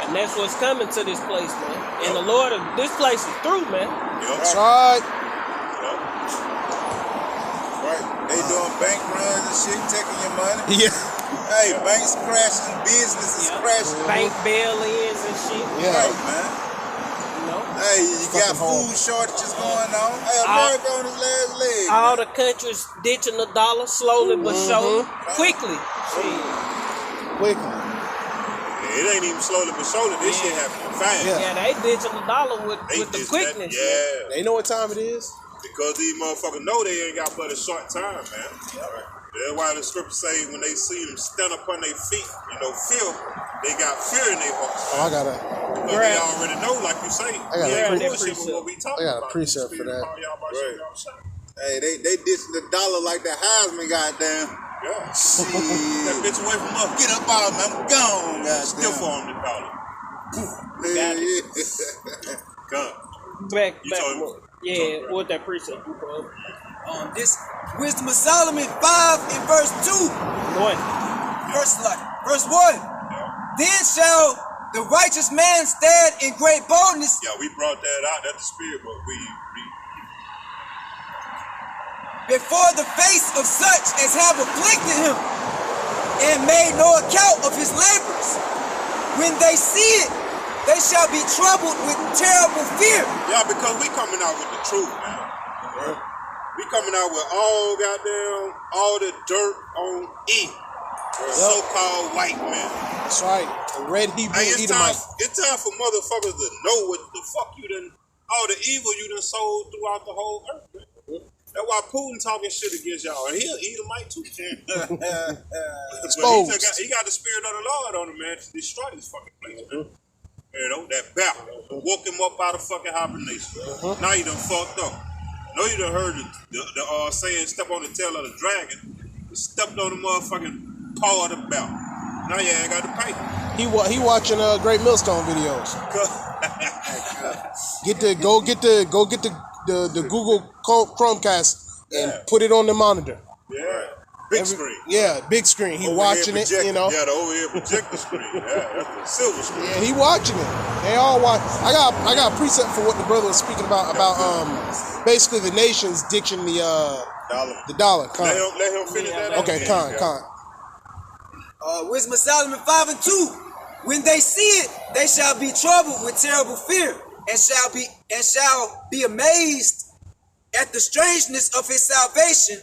And that's what's coming to this place, man. And the Lord, this place is through, man. That's right. They doing bank runs and shit, taking your money. Hey, banks crashing, businesses crashing. Bank bail-ins and shit. Right, man. Hey, you got food shortages going on. Hey, America on his last leg. All the countries ditching the dollar slowly but surely. Quickly. Quickly. It ain't even slowly but surely. This shit happening fast. Yeah, they ditching the dollar with the quickness. They know what time it is. Because these motherfuckers know they ain't got but a short time, man. That's why the scripture say when they see them stand up on their feet, fear, they got fear in their hearts. Oh, I got a. Because they already know, like you say. I got a precept for that. Hey, they ditching the dollar like the Heisman, goddamn. Yeah. Shit. That bitch away from us. Get up out, man. I'm gone, goddamn. Still for him the dollar. Gun. Back. Yeah, what that precept you bro? This Wisdom of Solomon 5 in verse 2. Verse 1. Then shall the righteous man stand in great boldness. Yeah, we brought that out. That's the spirit, but we before the face of such as have afflicted him, and made no account of his labors. When they see it, they shall be troubled with terrible fear. Yeah, because we coming out with the truth, man. We coming out with all the dirt on E. So-called white man. That's right. The red Hebrew Edomite. It's time for motherfuckers to know what the fuck you done, all the evil you done sold throughout the whole earth, man. That's why Putin talking shit against y'all. And he'll eat a mic too. Exposed. He got the spirit of the Lord on him, man, to destroy this fucking place, man. That battle. Woke him up out of fucking hibernation. Now you done fucked up. Know you done heard the saying, step on the tail of the dragon. You stepped on the motherfucking paw of the belt. Now you ain't got to pay. He watching Great Millstone videos. Get the Google Chromecast and put it on the monitor. Yeah. Big screen. Yeah, big screen. He watching it, Yeah, the overhead projector screen. Yeah, that's the silver screen. Yeah, he watching it. They all watch. I got a precept for what the brother was speaking about basically the nations ditching the dollar. Let him finish that. Okay, Con. Wisdom of Solomon 5 and 2. When they see it, they shall be troubled with terrible fear, and shall be amazed at the strangeness of his salvation,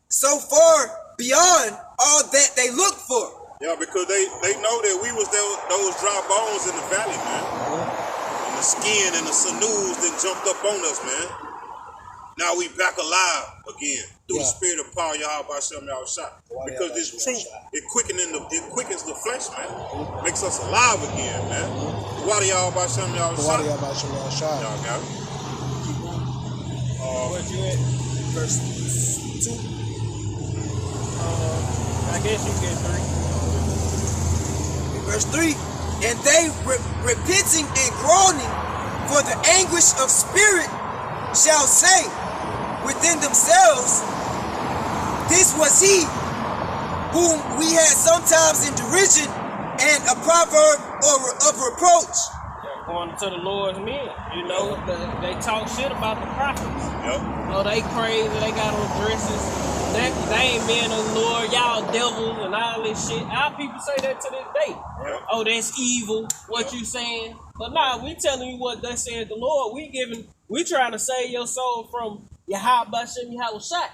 so far beyond all that they look for. Yeah, because they know that we was those dry bones in the valley, man. And the skin and the sinews that jumped up on us, man. Now we back alive again through the spirit of power, Yahweh Hashem Yahushua. Because this truth, it quickens the flesh, man. Makes us alive again, man. Wadi Yahweh Hashem Yahushua. Y'all got it. Where'd you at? Verse 2. I guess you get 3. Verse 3. And they repenting and groaning for the anguish of spirit shall say within themselves, this was he whom we had sometimes in derision and a proverb of reproach. Going to the Lord's men, they talk shit about the prophets. Yep. Oh, they crazy, they got on dresses. They ain't men of the Lord, y'all devils and all this shit. Our people say that to this day. Yep. Oh, that's evil, what you saying. But nah, we telling you what they said the Lord. We trying to save your soul from Yahweh Bashem Yahushua.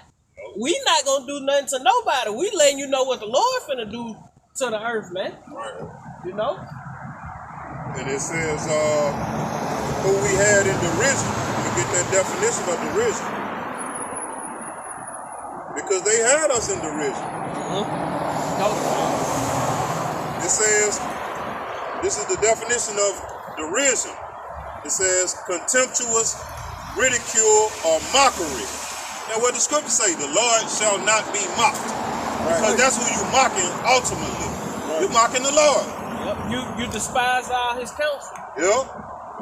We not gonna do nothing to nobody. We letting you know what the Lord finna do to the earth, man. Right. And it says, who we had in derision. Let me get that definition of derision. Because they had us in derision. It says, this is the definition of derision. It says contemptuous, ridicule, or mockery. Now what the scripture say, the Lord shall not be mocked. Because that's who you mocking ultimately. You're mocking the Lord. Yep. You despised all his counsel. Yep.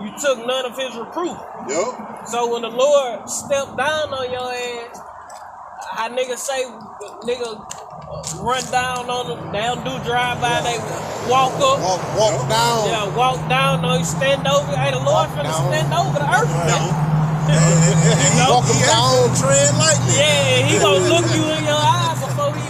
You took none of his reproof. Yep. So when the Lord stepped down on your ass, how niggas say, run down on them, they don't do drive-by, they walk up. Walk down. Yeah, walk down, no, you stand over. Hey, the Lord finna stand over the earth, man. Walk him down, tread lightly. Yeah, he gonna look you in your eyes before he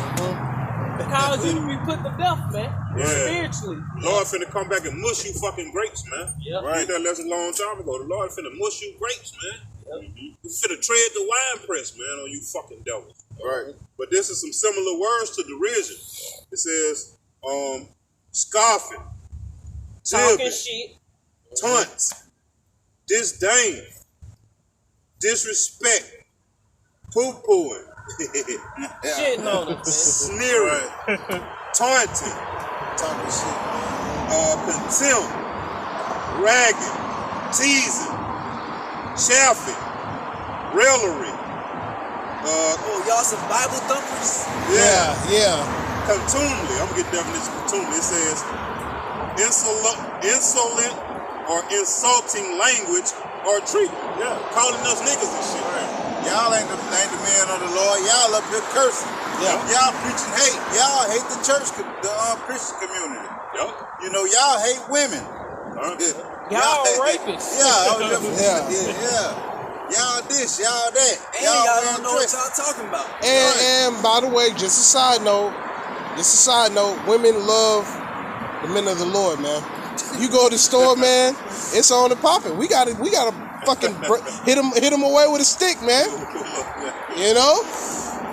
cause you to be put to death, man. Spiritually. Lord finna come back and mush you fucking grapes, man. Yep. Right. That lesson a long time ago. The Lord finna mush you grapes, man. Yep. You finna tread the wine press, man, on you fucking devils. Right. But this is some similar words to derision. It says, scoffing, talking Jibbing. shit. Taunts, disdain, disrespect, poo-pooing, Shitting on us, sneering, taunting, Talking shit. contempt, ragging, teasing, chaffing, raillery, Oh, y'all some Bible thumpers? Yeah. contumely. I'm gonna get the definition of contumely. It says insolent or insulting language or treatment. Yeah, calling us niggas and shit. Y'all ain't the man of the Lord. Y'all up here cursing. Yeah. Y'all preaching hate. Y'all hate the church, the Christian community. Yup. You know, y'all hate women. Y'all rapists. Yeah. Y'all this, y'all that. And y'all don't know what y'all talking about. And by the way, just a side note, women love the men of the Lord, man. You go to the store, man, it's on and popping. We gotta fucking hit them away with a stick, man. You know,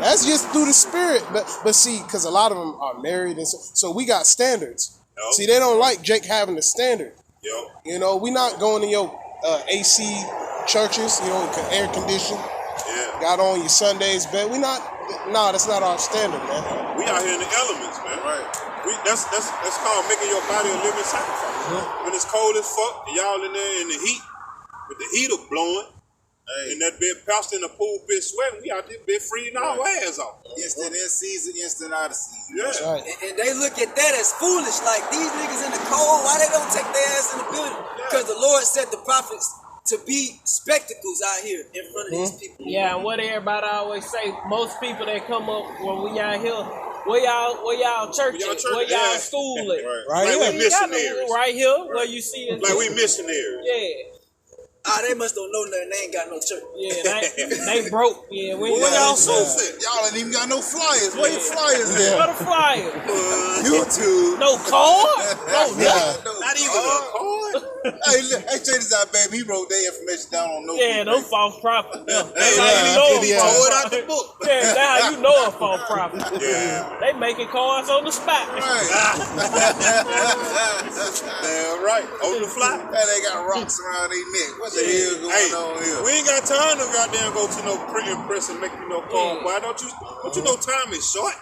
that's just through the spirit. But see, because a lot of them are married, and so we got standards. Yep. See, they don't like Jake having a standard. Yup. You know, we not going to your AC churches, you know, air conditioned. Yeah. Got on your Sundays bed. That's not our standard, man. We out here in the elements, man. Right. That's called making your body a living sacrifice. When it's cold as fuck, and y'all in there in the heat, with the heater blowing, and that big pastor in the pool bit sweating, we out there bit freezing our ass off. Instant in season, instant out of season. Yeah. That's right. And they look at that as foolish. Like, these niggas in the cold, why they don't take their ass in the building? Because the Lord set the prophets to be spectacles out here in front of these people. Yeah, and what everybody always say, most people that come up when we out here, where y'all church at? Where y'all school at? Right Like here. we missionaries. Right here, where you see it. Like we missionaries. Yeah. They must don't know nothing. They ain't got no church. Yeah, they broke. Yeah, we Where y'all so so fit? Y'all ain't even got no flyers. Where your flyers What at? a flyer. YouTube. No card? No Yeah. Not even a card. Hey, check this out, baby. He wrote their information down on notebook. Yeah, no false prophet. That's Hey, how you know yeah. a false Throw it out the prophet. book. Yeah, that's how you know a false prophet. Yeah. They making cards on the spot. Right. Damn right. On the fly. Hey, they got rocks around their neck. What the hell going on here? We ain't got time to goddamn go to no printing press and make you no call. Why don't you know time is short?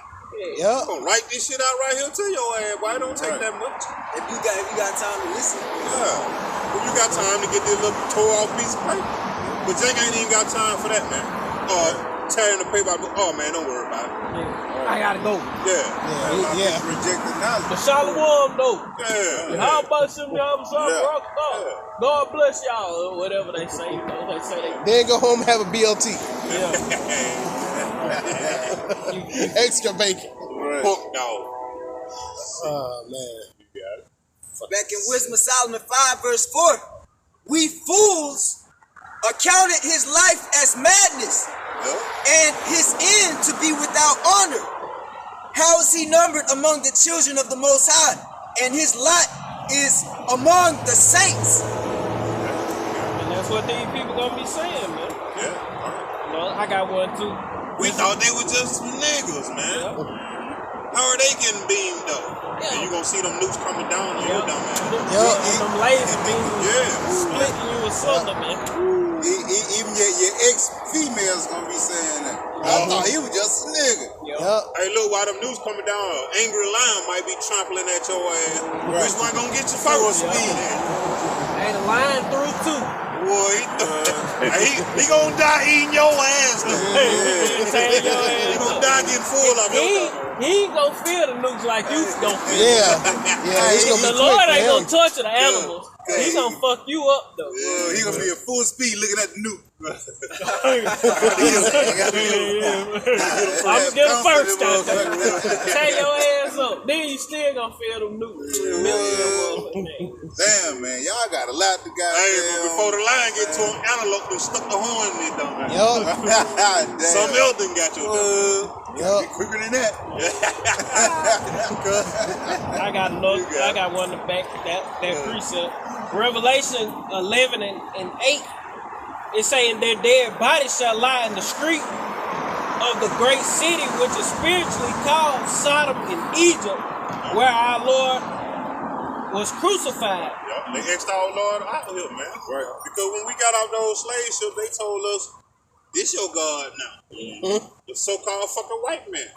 Yeah. I'm gonna write this shit out right here to your ass. Why don't take that much? If you got time to listen. Yeah. If you got time to get this little tore off piece of paper. But Jake ain't even got time for that, man. Tearing the paper out. Oh man, don't worry about it. I gotta go. Yeah. Rejected knowledge. The Shalom though. Yeah. How about some y'all? God bless y'all, or whatever they say. You know, they say they. Then go home and have a BLT. Yeah. Extra bacon. Pork dog. Oh, man. You got it. Back in Wisdom of Solomon 5 verse 4, we fools accounted his life as madness and his end to be without honor. How is he numbered among the children of the Most High? And his lot is among the saints. And that's what these people gonna be saying, man. Yeah. You know, I got one too. We thought they were just some niggas, man. How are they getting beamed up? Yeah. And you gonna see them nukes coming down on your dumb ass. Them lazy beans Yeah. splitting you asunder, man. Even your ex-females gonna be saying that. I thought he was just a nigga. Yep. Hey, look, while them nukes coming down, an angry lion might be trampling at your ass. Which one gonna get you first? Speed. Ain't a line through too. Boy, he gonna die eating your ass. Though. Tearing your He ass gonna up. die getting full of it. He ain't gonna feel the nukes like you gonna feel. Yeah. It's gonna The be Lord quick ain't for gonna him. touch the animals. He gonna fuck you up though. He gonna be at full speed looking at the nuke. I'm get it first, tear your ass up. Then you still gonna feel them nukes. Damn, man, y'all got a lot to Hey, but before the lion get to him, antelope done stuck the horn in it, though. Yup. Some else done got your dumb. Yup. Quicker than that. I got another. I got one to back that precept. Revelation 11 and 8. It's saying their dead bodies shall lie in the street of the great city, which is spiritually called Sodom in Egypt, where our Lord was crucified. Yeah, they exed our Lord out of here, man. Right. Because when we got off those slave ships, they told us, this your God now. Mm-hmm. The so-called fucking white man.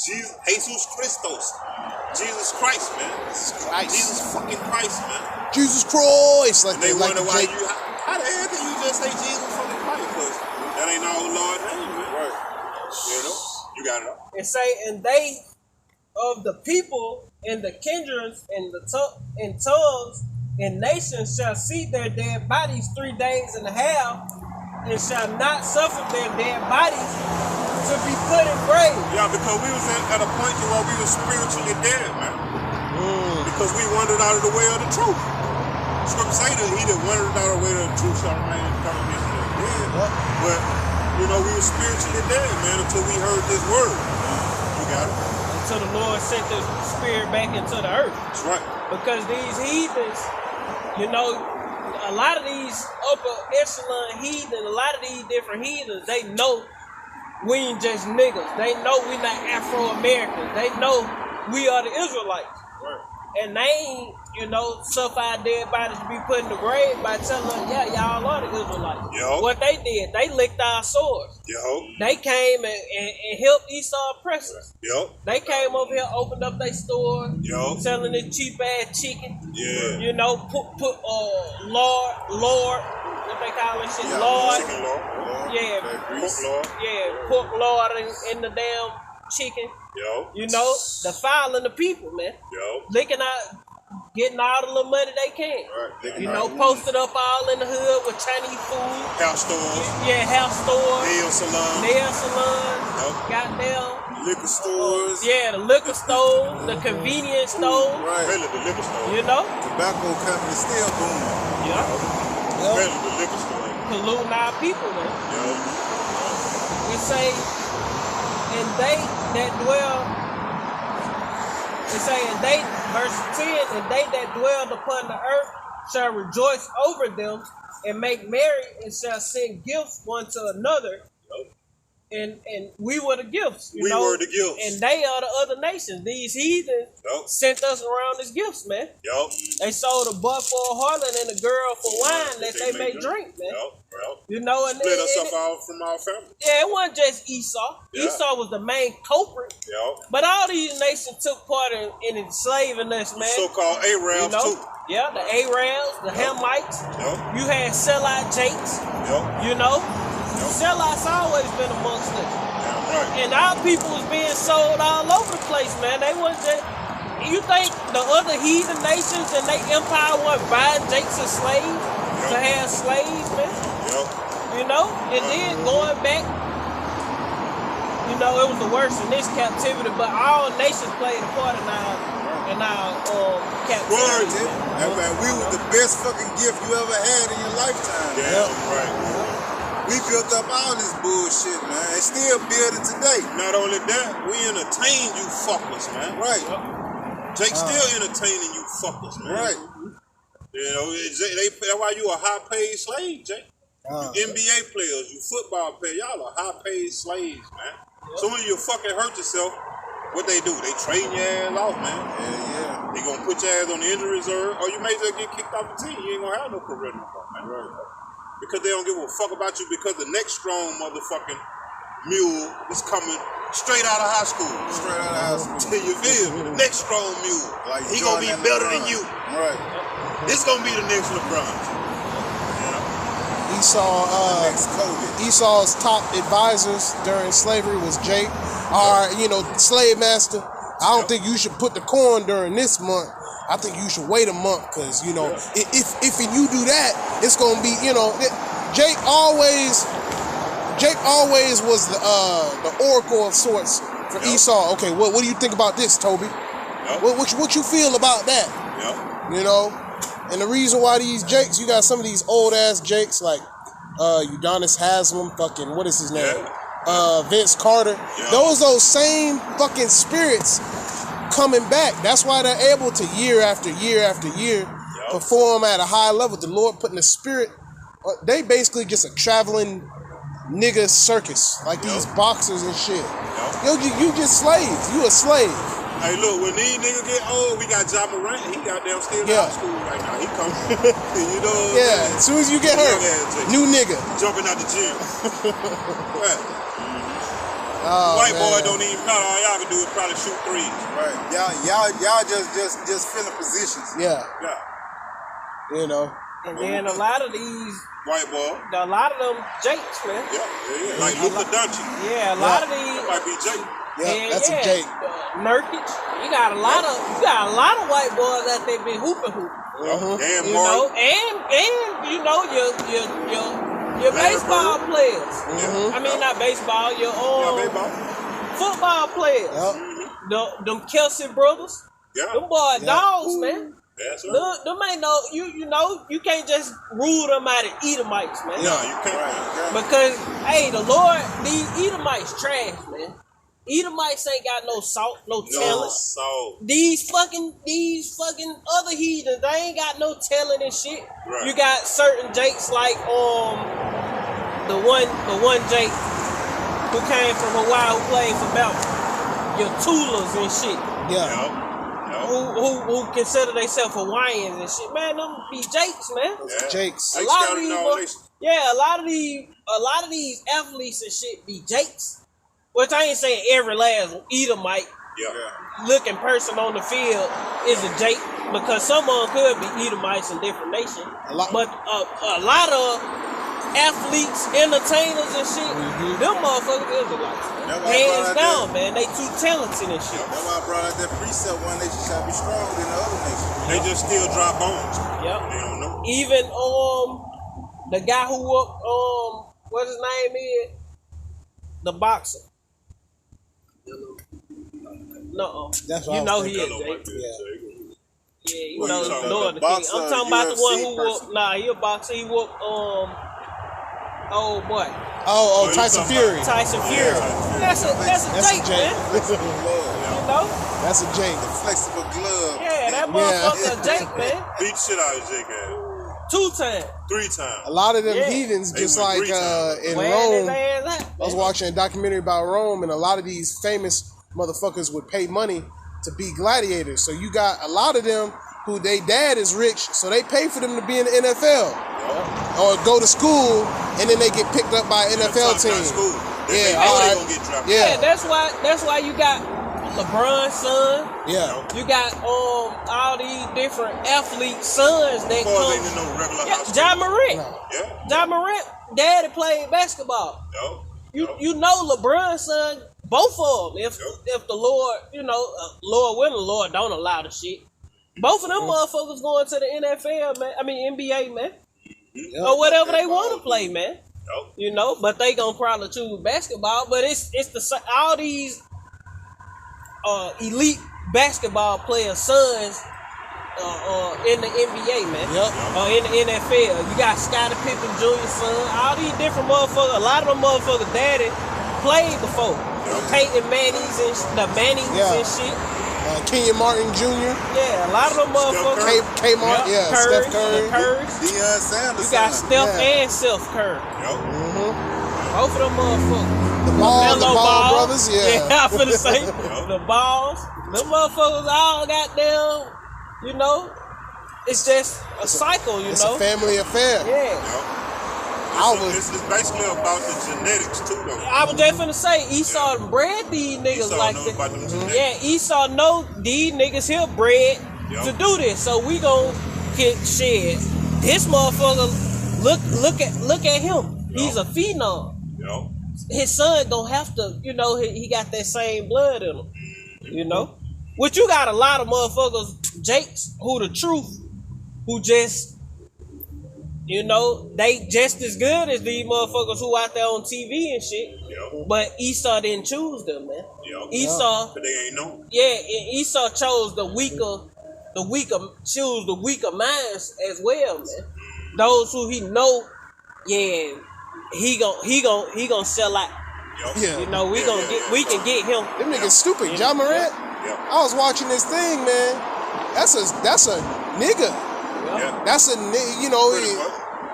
Jesus Christos. Jesus Christ, man. Jesus fucking Christ, man. Jesus Christ. Like and they wonder why Jake. how the hell can you just say Jesus fucking Christ? Because that ain't our Lord name, man. Right. You know? You got it up. And say, and they of the people and the kindreds and the tongues and nations shall see their dead bodies 3 days and a half, and shall not suffer their dead bodies to be put in graves. Yeah, because we was at a point to where we were spiritually dead, man. Because we wandered out of the way of the truth. Scripture say that he that wandered out of the way of the truth shall remain dead. But you know, we were spiritually dead, man, until we heard this word. You got it? Until the Lord sent the spirit back into the earth. That's right. Because these heathens, you know, a lot of these upper echelon heathens, a lot of these different heathens, they know we ain't just niggas. They know we not Afro-Americans. They know we are the Israelites. Right. And they ain't, you know, suffer our dead bodies to be put in the grave by telling us, yeah, y'all are the Israelites. Yo. What they did, they licked our swords. Yo. They came and helped Esau oppress us. Yo. They came over here, opened up their store, Yo. selling this cheap ass chicken. Yeah. You know, put Lord, what they call this shit, Yeah. Lord. Chicken Lord. Yeah. Pork Lord. Yeah, pork Lord in the damn chicken. Yo. You know, defiling the people, man. Yo. Licking out, getting all the little money they can. Right. You know, posted up all in the hood with Chinese food. House stores. Yeah, house stores. Nail salon. Yep. Goddamn. Liquor stores. Yeah, the liquor store, the convenience store. Right. Really, the liquor store. You know? Tobacco company still booming. Yeah. Really, the liquor store. Polluting our people, man. Yo. It say, and they that dwell, it say, and they, verse 10, and they that dwell upon the earth shall rejoice over them and make merry and shall send gifts one to another. And we were the gifts, you know. We were the gifts. And they are the other nations. These heathens sent us around as gifts, man. Yup. They sold a buck for a harlot and a girl for wine that they may drink, man. Yup. You know, and split us up out from our family. Yeah, it wasn't just Esau. Yeah. Esau was the main culprit. Yup. But all these nations took part in enslaving us, man. So-called Arabs, you know? too. Yeah, the Arabs, the Hamites. Yup. You had Selite Jakes. Yup. You know? Selites always been amongst us. Yeah, right. And our people was being sold all over the place, man. They wasn't just... You think the other heathen nations and their empire wasn't buying Jakes as slaves? To have slaves, man? Yep. You know? And then going back, you know, it was the worst in this captivity, but all nations played a part in our captivity. We was the best fucking gift you ever had in your lifetime. Yeah, right. We built up all this bullshit, man, and still building today. Not only that, we entertain you fuckers, man. Right. Jake's still entertaining you fuckers, man. Right. You know, that's why you a high-paid slave, Jake. You NBA players, you football players, y'all are high-paid slaves, man. So when you fucking hurt yourself, what they do? They trade your ass off, man. Yeah. They gonna put your ass on the injury reserve, or you may just get kicked off the team. You ain't gonna have no career no more, man. Right. Because they don't give a fuck about you, because the next strong motherfucking mule is coming straight out of high school. Straight out of high school. You feel me? The next strong mule. Like he gonna be better than you. Right. This gonna be the next LeBron. Esau's top advisors during slavery was Jake, our, slave master. I don't think you should put the corn during this month. I think you should wait a month, because, if you do that, it's going to be, Jake always was the oracle of sorts for Esau. Okay, what do you think about this, Toby? What you feel about that? And the reason why these Jakes, you got some of these old ass Jakes like Udonis Haslam, fucking, what is his name? Vince Carter. Those same fucking spirits coming back. That's why they're able to year after year after year perform at a high level. The Lord putting the spirit. They basically just a traveling nigga circus, like these boxers and shit. You just slaves. You a slave. Hey, look, when these niggas get old, we got Ja Morant. He goddamn still Yeah. out of school right now. He coming. You know what I'm Yeah, saying? as soon as you get hurt, new nigga. Jumping out the gym. Right. Oh, White boy man. don't even matter. All y'all can do is probably shoot threes. Right. Y'all just filling positions. Yeah, Yeah. you know. And then a lot of these, White boy. a lot of them Jakes, man. Yeah. Like Luka Doncic. Yeah, a lot of That these. might be Jake. Yeah, that's a Jake. Nurkic. You got a lot of white boys that they been hooping. Damn, You Martin. know, and you know your Larry baseball Bird. players. Yeah. I mean not baseball, your baseball. football players. Yep. Them Kelsey brothers. Yeah. Them boy dogs, man. That's right. Them ain't no you know, you can't just rule them out of Edomites, man. No, you can't. Because hey, the Lord, these Edomites trash, man. Edomites ain't got no salt, no No talent. salt. These fucking other heathens, they ain't got no talent and shit. Right. You got certain Jakes like the one Jake who came from Hawaii who played for Mountain. Your Tulas and shit. Yeah. Who consider themselves Hawaiians and shit. Man, them be Jakes, man. Those are Jakes. They A lot of scouted these all mo- this. Yeah, a lot of these athletes and shit be Jakes. Which I ain't saying every last Edomite Yeah. looking person on the field is a Jake, because some of them could be Edomites in different nations. But a lot of athletes, entertainers and shit, them motherfuckers Israelites. That's why I brought Hands out down, that- man. They too talented and shit. That's why I brought out that precept, one nation shall be stronger than the other nation. They just still dry bones. Yep. They don't know. Even the guy who what his name is? The boxer. No, That's what I you was know he thinking. is, Jake. Yeah. Yeah, you What know, you talking Lord about? the King. Boxer, I'm talking about the one UFC who whooped. person? Nah, he a boxer. He whooped. Oh boy, Oh, you Tyson talking Fury. Tyson Fury. That's a That's a Jake, Jake. man. Flexible glove. You know? That's a Jake. Flexible glove. Yeah, that motherfucker Jake, man. Beat shit out of Jake ass. 2 times. 3 times. A lot of them Yeah. heathens, They just went like 3 times. in Wearing his Rome. ass out, I was man. watching a documentary about Rome, and a lot of these famous motherfuckers would pay money to be gladiators. So you got a lot of them who they dad is rich, so they pay for them to be in the NFL or go to school, and then they get picked up by an NFL Top-notch team. school. Yeah, They know all they right. gonna get drafted. Yeah. Yeah, that's why you got LeBron's son. Yeah, You got all these different athlete sons that Boys ain't come. in no regular Yeah, house. Ja Morant. Yeah. Ja Morant, daddy played basketball. Yo. You know LeBron's son, both of them. If the Lord, Lord willing, the Lord don't allow the shit. Both of them motherfuckers going to the NFL, man. I mean NBA, man. Or whatever they want to play, man. Yo. But they gonna probably choose basketball. But it's all these elite basketball players' sons in the NBA, man. Yep. Or in the NFL. You got Scottie Pippen Jr. son. All these different motherfuckers. A lot of them motherfuckers' daddy played before. Peyton Manning's and the Mannings Yeah. and shit. Kenyon Martin Jr., Yeah, a lot of them motherfuckers. Kmart, yeah, Curry, Steph Curry. the Currys. Deion Sanders. You got son. Steph Yeah. and Seth Curry. Yo. Both of them motherfuckers. The Ball Melo brothers, yeah. I'm finna say the balls. Them motherfuckers all goddamn, it's just a cycle, It's a family affair. Yeah. It's basically about the genetics too, though. I was just finna say, Esau bred these niggas Esau like know that. about them genetics. Yeah, Esau know these niggas here bred to do this. So we gon' get shit. This motherfucker, look at him. He's a phenom. Yo. His son don't have to, he got that same blood in him. Which you got a lot of motherfuckers, Jakes, who the truth, who just, they just as good as these motherfuckers who out there on TV and shit. Yo. But Esau didn't choose them, man. Yo. Esau, But they ain't know. yeah, Esau chose the weaker minds as well, man. Those who he know, yeah, he gon' sell out. Yo. Yeah. We can get him. Them niggas stupid. Ja Morant. Yeah. I was watching this thing, man. That's a nigga. Yeah. That's a Pretty much.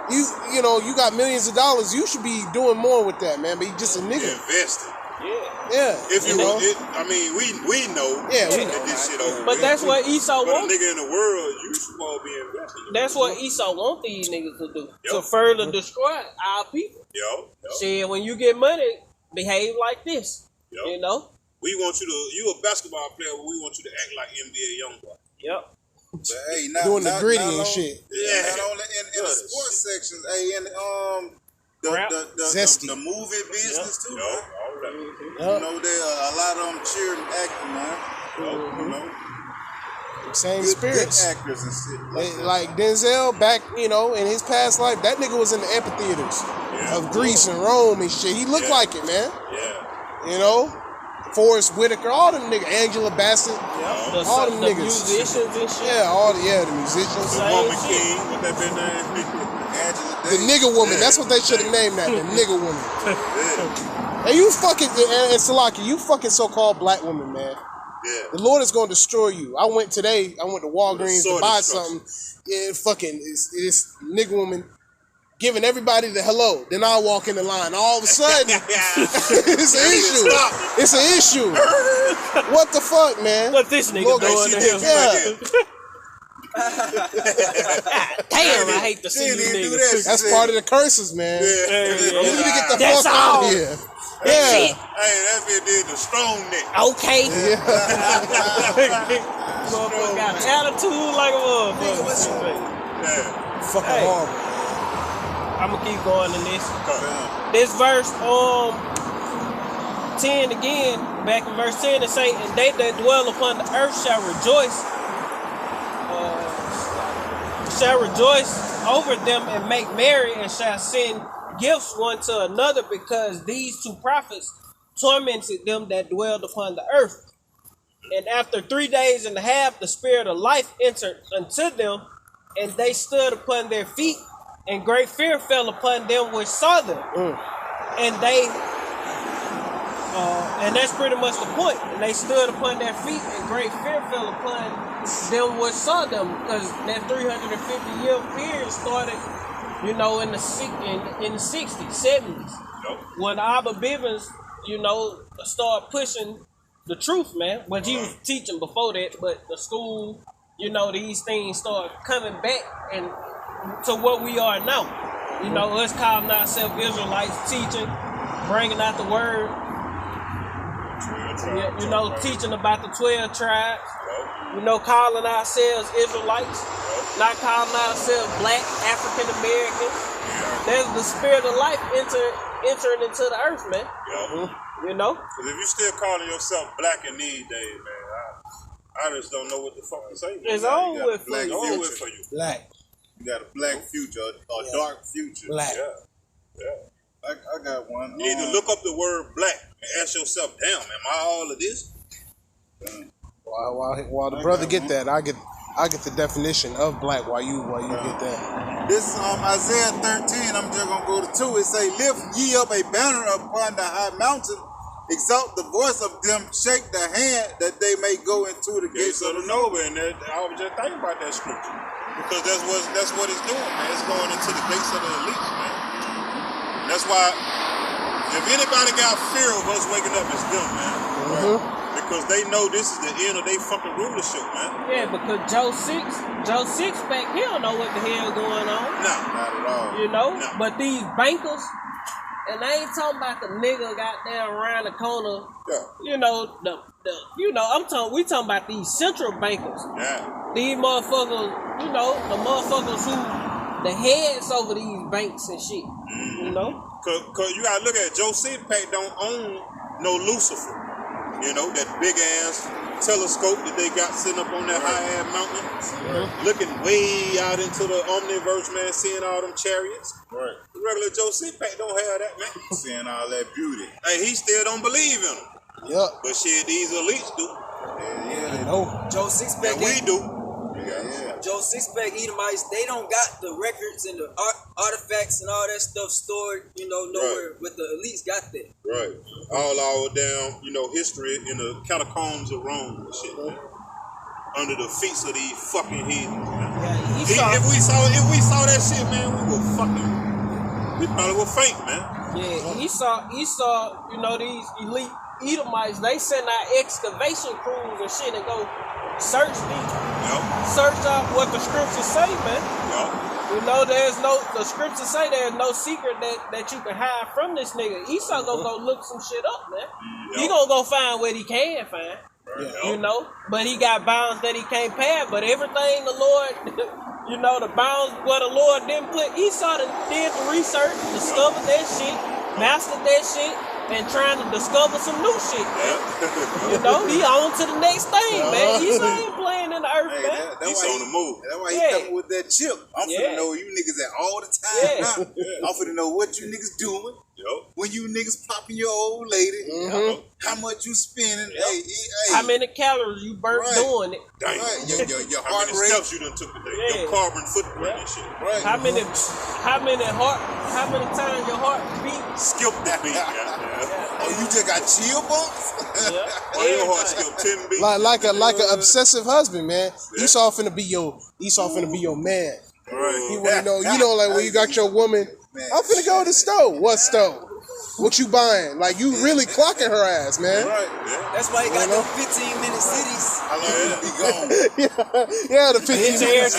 you got millions of dollars. You should be doing more with that, man. But you just a nigga. Invested. Yeah. If you, know. I mean, we know. Yeah, we that know. this shit over. But that's what Esau But a wants. nigga in the world, you supposed to be investing. That's what Esau want these niggas to do. To further destroy our people. Yo. Shit, when you get money, behave like this. Yo. You know? We want you a basketball player, but we want you to act like NBA Youngboy. Yep. But, hey, not, Doing the not, gritty not and on, shit. Yeah, not only in the sports sections, hey, in the movie business too, man. You know, there are a lot of them cheering and acting, man. You know, Same good spirits. actors and shit. Like Denzel back, you know, in his past life, that nigga was in the amphitheaters of Greece and Rome and shit. He looked like it, man. Yeah. You know? Forrest Whitaker, all them niggas, Angela Bassett, all them the niggas. musicians and shit. Yeah, the musicians. The Woman King, what that been named? The nigga woman, that's what they should have named that, the nigga woman. And you fucking, and Salaki, you fucking so-called black woman, man. Yeah. The Lord is going to destroy you. I went to Walgreens to buy something. Yeah, fucking, this nigga woman giving everybody the hello. Then I walk in the line. All of a sudden, it's an issue. It's an issue. What the fuck, man? What this nigga Lord, doing to him? Yeah. Damn, I hate to see you niggas. That's part of the curses, man. Yeah. You need to get the That's fuck out all. of here. Yeah. Hey, that bitch did the strong neck. Okay. Motherfucker got an attitude like a motherfucker. Yeah. Fucking Hey. horrible. I'm gonna keep going in this. This verse 10 again, back in verse 10, it say, and they that dwell upon the earth shall rejoice over them and make merry, and shall send gifts one to another, because these two prophets tormented them that dwelled upon the earth. And after 3 days and a half, the spirit of life entered unto them, and they stood upon their feet, and great fear fell upon them which saw them. And they, and that's pretty much the point. And they stood upon their feet, and great fear fell upon them which saw them, because that 350-year period started, you know, in the 60s, 70s, when Abba Bivens, you know, started pushing the truth, man. But he was teaching before that, but the school, you know, these things started coming back and to what we are now. You know, us calling ourselves Israelites, teaching, bringing out the word, you know, teaching about the 12 tribes, you know, calling ourselves Israelites, not calling ourselves black African Americans. There's the spirit of life entering into the earth, man. You know? Because if you still calling yourself black in these days, man, I just don't know what the fuck to say. Man. It's on with for you. Black. You got a black future, a dark future. Black. Yeah. I got one. You need to look up the word black and ask yourself, damn, am I all of this? While the brother get that, I get the definition of black while you get that. This is Isaiah 13. I'm just gonna go to 2. It say, "Lift ye up a banner upon the high mountain, exalt the voice of them, shake the hand that they may go into the gates of the Nova." And I was just thinking about that scripture, because that's what it's doing, man. It's going into the gates of the elites, man. And that's why, if anybody got fear of us waking up, it's them, man. Because they know this is the end of their fucking rulership, man. Yeah, because Joe Sixpack, he don't know what the hell going on. No, not at all. You know? No. But these bankers, and I ain't talking about the nigga goddamn around the corner. Yeah. You know, we talking about these central bankers. Yeah. These motherfuckers, you know, the motherfuckers who the heads over these banks and shit. You know? Cause you gotta look at it. Joe Sixpack don't own no Lucifer. You know, that big ass telescope that they got sitting up on that high ass mountain, looking way out into the omniverse, man, seeing all them chariots. Right. The regular Joe Sixpack don't have that, man. Seeing all that beauty. Hey, he still don't believe in them. Yup. But shit, these elites do. They know. Joe Sixpack, And we do. Joe Sixpack, Edomites, they don't got the records and the artifacts and all that stuff stored, you know, nowhere. Right. But the elites got that. Right. All our damn, you know, history in the catacombs of Rome and shit, man. Under the feet of these fucking heathens, man. Yeah, If we saw that shit, man, we probably would faint, man. Yeah, Esau, you know, these elite Edomites, they send out excavation crews and shit and go search out what the scriptures say, man. You know, the scriptures say there's no secret that you can hide from this nigga. Esau gonna go look some shit up, man. He gonna go find what he can find. You know, but he got bounds that he can't pass. But everything the Lord, you know, the bounds where the Lord didn't put, Esau did the research, discovered that shit, mastered that shit, and trying to discover some new shit, man. You know, he on to the next thing, man. Esau ain't playing in the earth, man. He's on the move. That's why he coming with that chip. I'm finna know you niggas at all the time. I'm finna know what you niggas doing. When you niggas popping your old lady, how much you spending? Hey, how many calories you burnt doing it? Right. Your heart rate. Steps you done took today. Your carbon footprint and shit. Right. How many times your heart beat? Skip that beat, Oh, you just got chill bumps? Your heart skip 10 beats. Like a obsessive husband, man. Esau finna be your man. Right. He wanna know, like when you got your woman, I'm finna go to the store. What store? What you buying? Like you really clocking her ass, man. Right. That's why he got them 15-minute cities. How long you be gone? Yeah, the 15 minutes.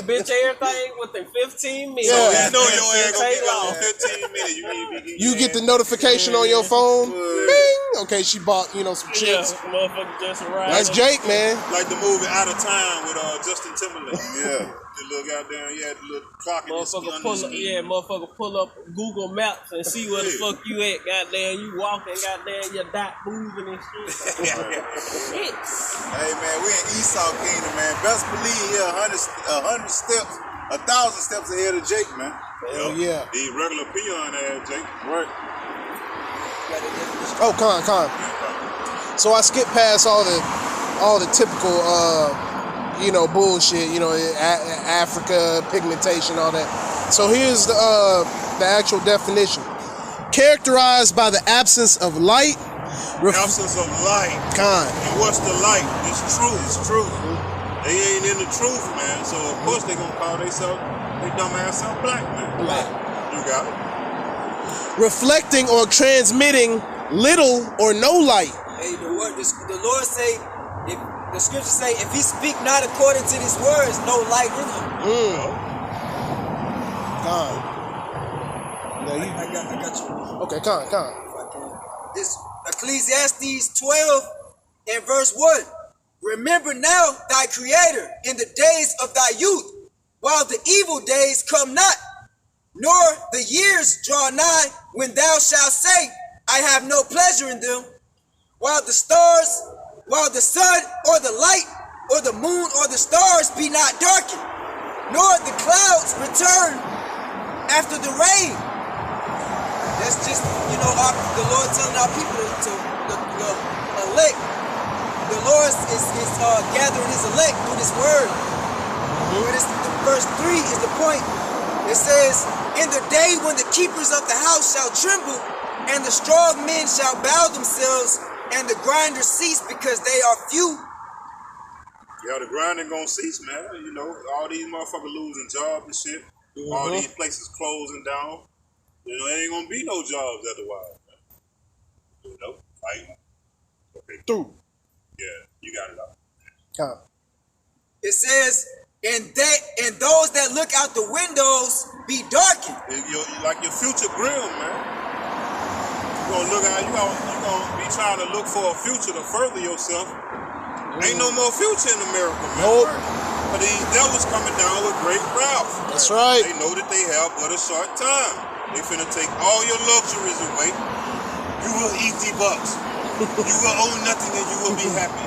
Bitch, everything within 15 minutes. Yeah. You know your ass gonna get long 15 minutes. You get the notification on your phone. Bing. Okay, she bought, some chips. Motherfucker just arrived. That's Jake, man. Like the movie Out of Time with Justin Timberlake. Yeah. The little goddamn, the little clock in his Motherfucker pull up Google Maps and see where the fuck you at. Goddamn, you walking, goddamn, your dot moving and shit. Shit. Hey man, we in Esau Kingdom, man. Best believe here 100 steps, 1,000 steps ahead of Jake, man. Hell yeah. The regular peon ass Jake. Right. Oh, con. So I skipped past all the typical bullshit, Africa, pigmentation, all that. So here's the actual definition. Characterized by the absence of light. Absence of light. Con. And what's the light? It's truth. It's truth. They ain't in the truth, man. So of course they gonna call themselves, they dumbass self black, man. Black. You got it. Reflecting or transmitting little or no light. Hey, the Lord say, if the scriptures say, if he speak not according to these words, no light in him. Con. I got you. Okay, con. This Ecclesiastes 12 and verse 1. Remember now thy creator in the days of thy youth, while the evil days come not, nor the years draw nigh, when thou shalt say, I have no pleasure in them, while the sun or the light or the moon or the stars be not darkened, nor the clouds return after the rain. That's just, the Lord telling our people to elect. The Lord is gathering his elect through this word. Verse 3 is the point. It says, in the day when the keepers of the house shall tremble, and the strong men shall bow themselves, and the grinders cease because they are few. Yeah, the grinding gonna cease, man. All these motherfuckers losing jobs and shit. All these places closing down. There ain't gonna be no jobs otherwise, man. Like, okay. Through. Yeah, you got it out. Con. It says, and those that look out the windows be darkened. Like your future grim, man. You gonna be trying to look for a future to further yourself. Ain't no more future in America, man. Nope. But these devils coming down with great crowds. That's right. They know that they have but a short time. They finna take all your luxuries away. You will eat the bucks. You will own nothing and you will be happy.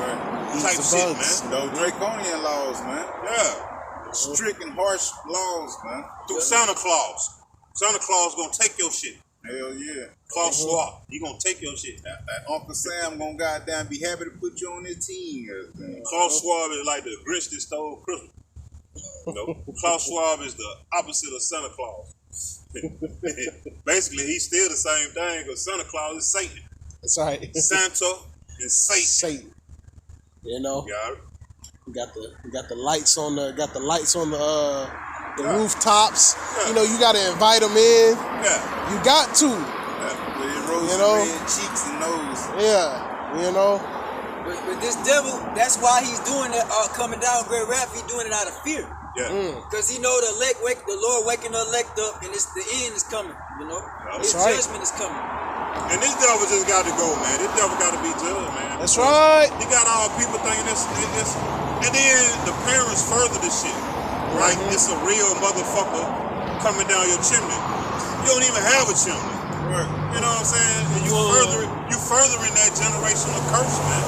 Type shit, man. Those draconian laws, man. Yeah. Strict and harsh laws, man. Through Santa Claus. Santa Claus gonna take your shit. Hell yeah. Klaus Schwab, he gonna take your shit. Uncle Sam gonna goddamn be happy to put you on his team. Klaus Schwab is like the Grinch that stole Christmas. Klaus Schwab is the opposite of Santa Claus. Basically, he's still the same thing because Santa Claus is Satan. That's right. Santa is Satan. Got it. We got the lights on the rooftops. Yeah. You gotta invite them in. Yeah. You got to. rosy red cheeks and nose. Yeah, you know. But this devil, that's why he's doing that, coming down Great Wrath. He's doing it out of fear. Yeah. Because he know the Lord waking the elect up, and the end is coming. You know, his judgment is coming. And this devil just got to go, man. This devil got to be judged, man. That's right. He got all people thinking this, and then the parents further this shit. Right? It's a real motherfucker coming down your chimney. You don't even have a chimney. Right. You know what I'm saying? And you furthering that generational curse, man.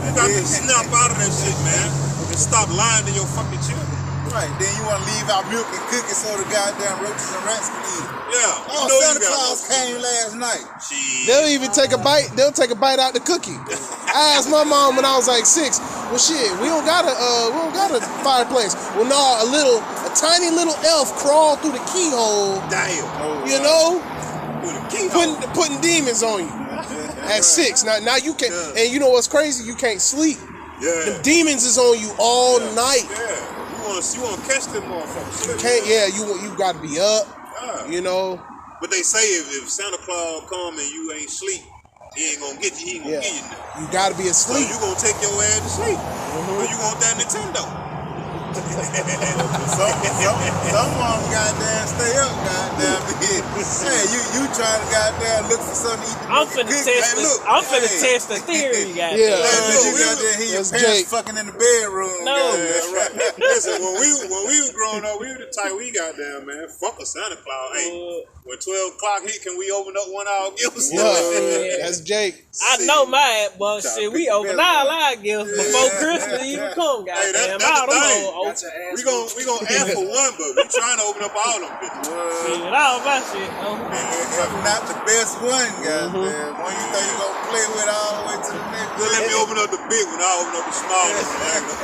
You got to snap out of that shit, man. And stop lying to your fucking children. Right, then you want to leave out milk and cookies so the goddamn roaches and rats can eat it. Yeah. Oh, Santa Claus came last night. They'll even take a bite. They'll take a bite out the cookie. I asked my mom when I was like 6. Well, shit, we don't got a fireplace. Well, no, a tiny little elf crawled through the keyhole. Damn. You know, Through the keyhole. putting demons on you. At 6. Now you can't. And you know what's crazy? You can't sleep. Yeah. The demons is on you all night. Yeah. You want to catch them motherfuckers. You can't. Yeah, you got to be up. Yeah. You know. But they say if Santa Claus come and you ain't sleep, he ain't gonna get you. He ain't gonna get you nothing. You got to be So asleep. you gonna take your ass to sleep. But you want that Nintendo. Some of them goddamn stay up, goddamn. Hey, you trying to goddamn look for something to eat. I'm finna test the theory, goddamn. Yeah. You goddamn hear your That's parents Jake. fucking in the bedroom. No. Yeah, right. Listen, when we was growing up, we were the type we got down, man. Fuck a Santa Claus. Hey, when 12 o'clock hit, can we open up one of our gifts? That's Jake. I know my ass, but shit, we open all our gifts before Christmas even come, goddamn. that's All the them thing. hoes open. We gonna ask for one, but we trying to open up all them bitches. Shit, all my shit. If not the best one, goddamn. One you think you gonna play with all the way to the next. Just let me open up the big one. I'll open up the small one.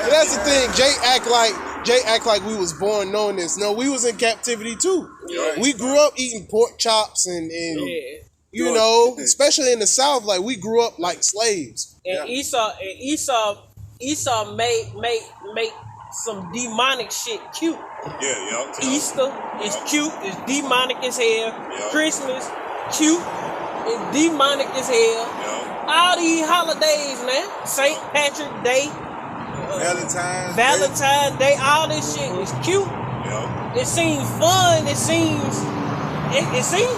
And that's the thing. Jake act like we was born knowing this. No, we was in captivity too. Yeah. We grew up eating pork chops and you know, especially in the South, like we grew up like slaves. And Esau make some demonic shit cute. Yeah. Easter is cute, it's demonic as hell. Yeah. Christmas, cute, it's demonic as hell. Yeah. All these holidays, man. St. Patrick Day, Valentine's Day, all this shit is cute. Yeah. It seems fun. It seems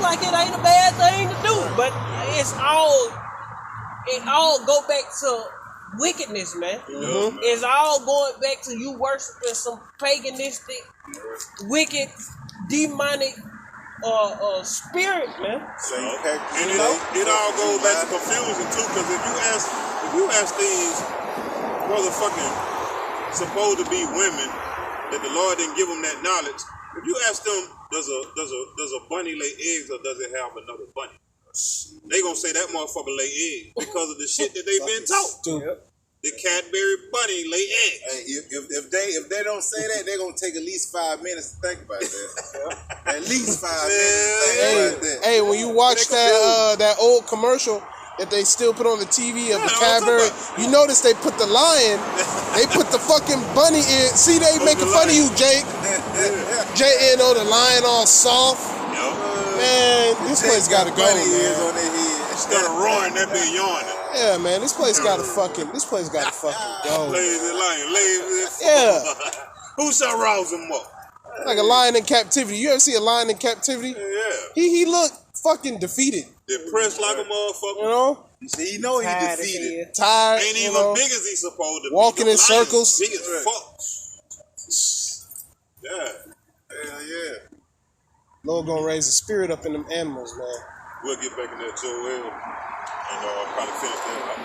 like it ain't a bad thing to do, but it all go back to wickedness, man. Mm-hmm. It's all going back to you worshiping some paganistic, wicked, demonic spirit, man. And it all goes back to confusion too, because if you ask these motherfucking supposed to be women that the Lord didn't give them that knowledge, if you ask them, does a bunny lay eggs or does it have another bunny? They gonna say that motherfucker lay eggs because of the shit that they been taught. The Cadbury bunny lay eggs. Hey, if they don't say that, they're gonna take at least 5 minutes to think about that. At least 5 minutes to think about that. Hey, when you watch that old commercial that they still put on the TV of the Cadbury, you notice they put the lion, they put the fucking bunny in. See, they making fun of you, Jake. Jake, you know, the lion all soft. Man, this place gotta go, man. Instead of roaring, that be yawning. Yeah, man, this place gotta fucking go. Lazy lion, lazy. Yeah. Who shall rouse him up? Like a lion in captivity. You ever see a lion in captivity? Yeah. He looked fucking defeated. Depressed like a motherfucker. You know? See, you know he defeated. Tired. Ain't even big as he supposed to be. Walking in circles. Big as fuck. Yeah. Hell yeah. Lord gonna raise the spirit up in them animals, man. We'll get back in that Joel and probably finish that up.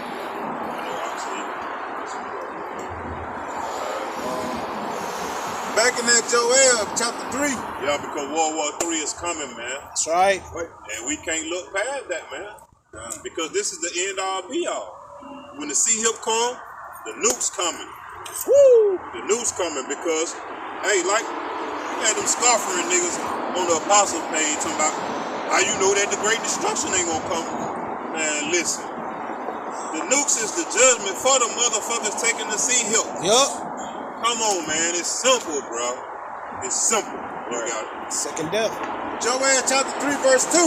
Back in that Joel, chapter 3. Yeah, because World War III is coming, man. That's right. And we can't look past that, man. Because this is the end all be all. When the sea hip come, the nuke's coming. Woo! The nuke's coming because, hey, like, you had them scoffering niggas on the apostle page talking about how you know that the great destruction ain't gonna come. Man, listen. The nukes is the judgment for the motherfuckers taking the sea hip. Yup. Come on, man. It's simple, bro. It's simple. You got it. Second death. Joel chapter 3 verse 2.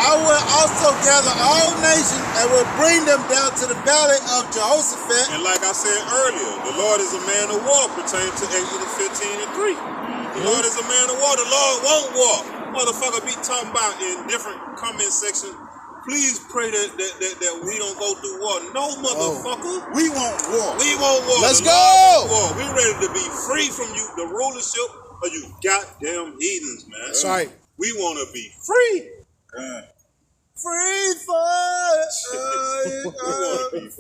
I will also gather all nations and will bring them down to the valley of Jehoshaphat. And like I said earlier, the Lord is a man of war, pertaining to Exodus 15 and 3. The Lord is a man of war. The Lord won't war. Motherfucker be talking about in different comment sections. Please pray that we don't go through war. No, motherfucker. We want war. We want war. Let's The go. Lord wants war. We ready to be free from you, the rulership of you goddamn heathens, man. That's right. We want to be free. Free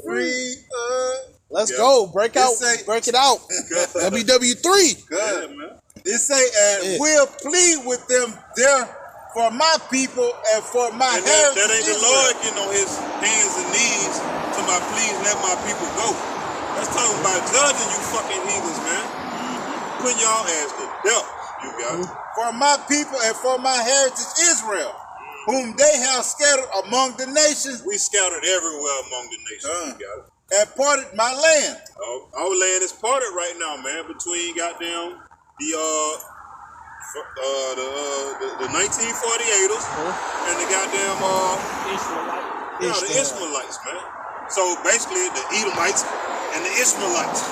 free. Let's Yeah. go. Break This out. say- Break it out. WW3. Yeah, man. It say, and will plead with them there for my people and for my And heritage. that ain't the Israel. Lord getting on his hands and knees to my please let my people go. That's talking about judging you fucking heathens, man. Putting y'all ass to death. You got it. For my people and for my heritage Israel, whom they have scattered among the nations We scattered everywhere among the nations. You got it. and parted my land. Our land is parted right now, man, between goddamn the 1948ers and the goddamn the Ishmaelites, man. So basically the Edomites and the Ishmaelites.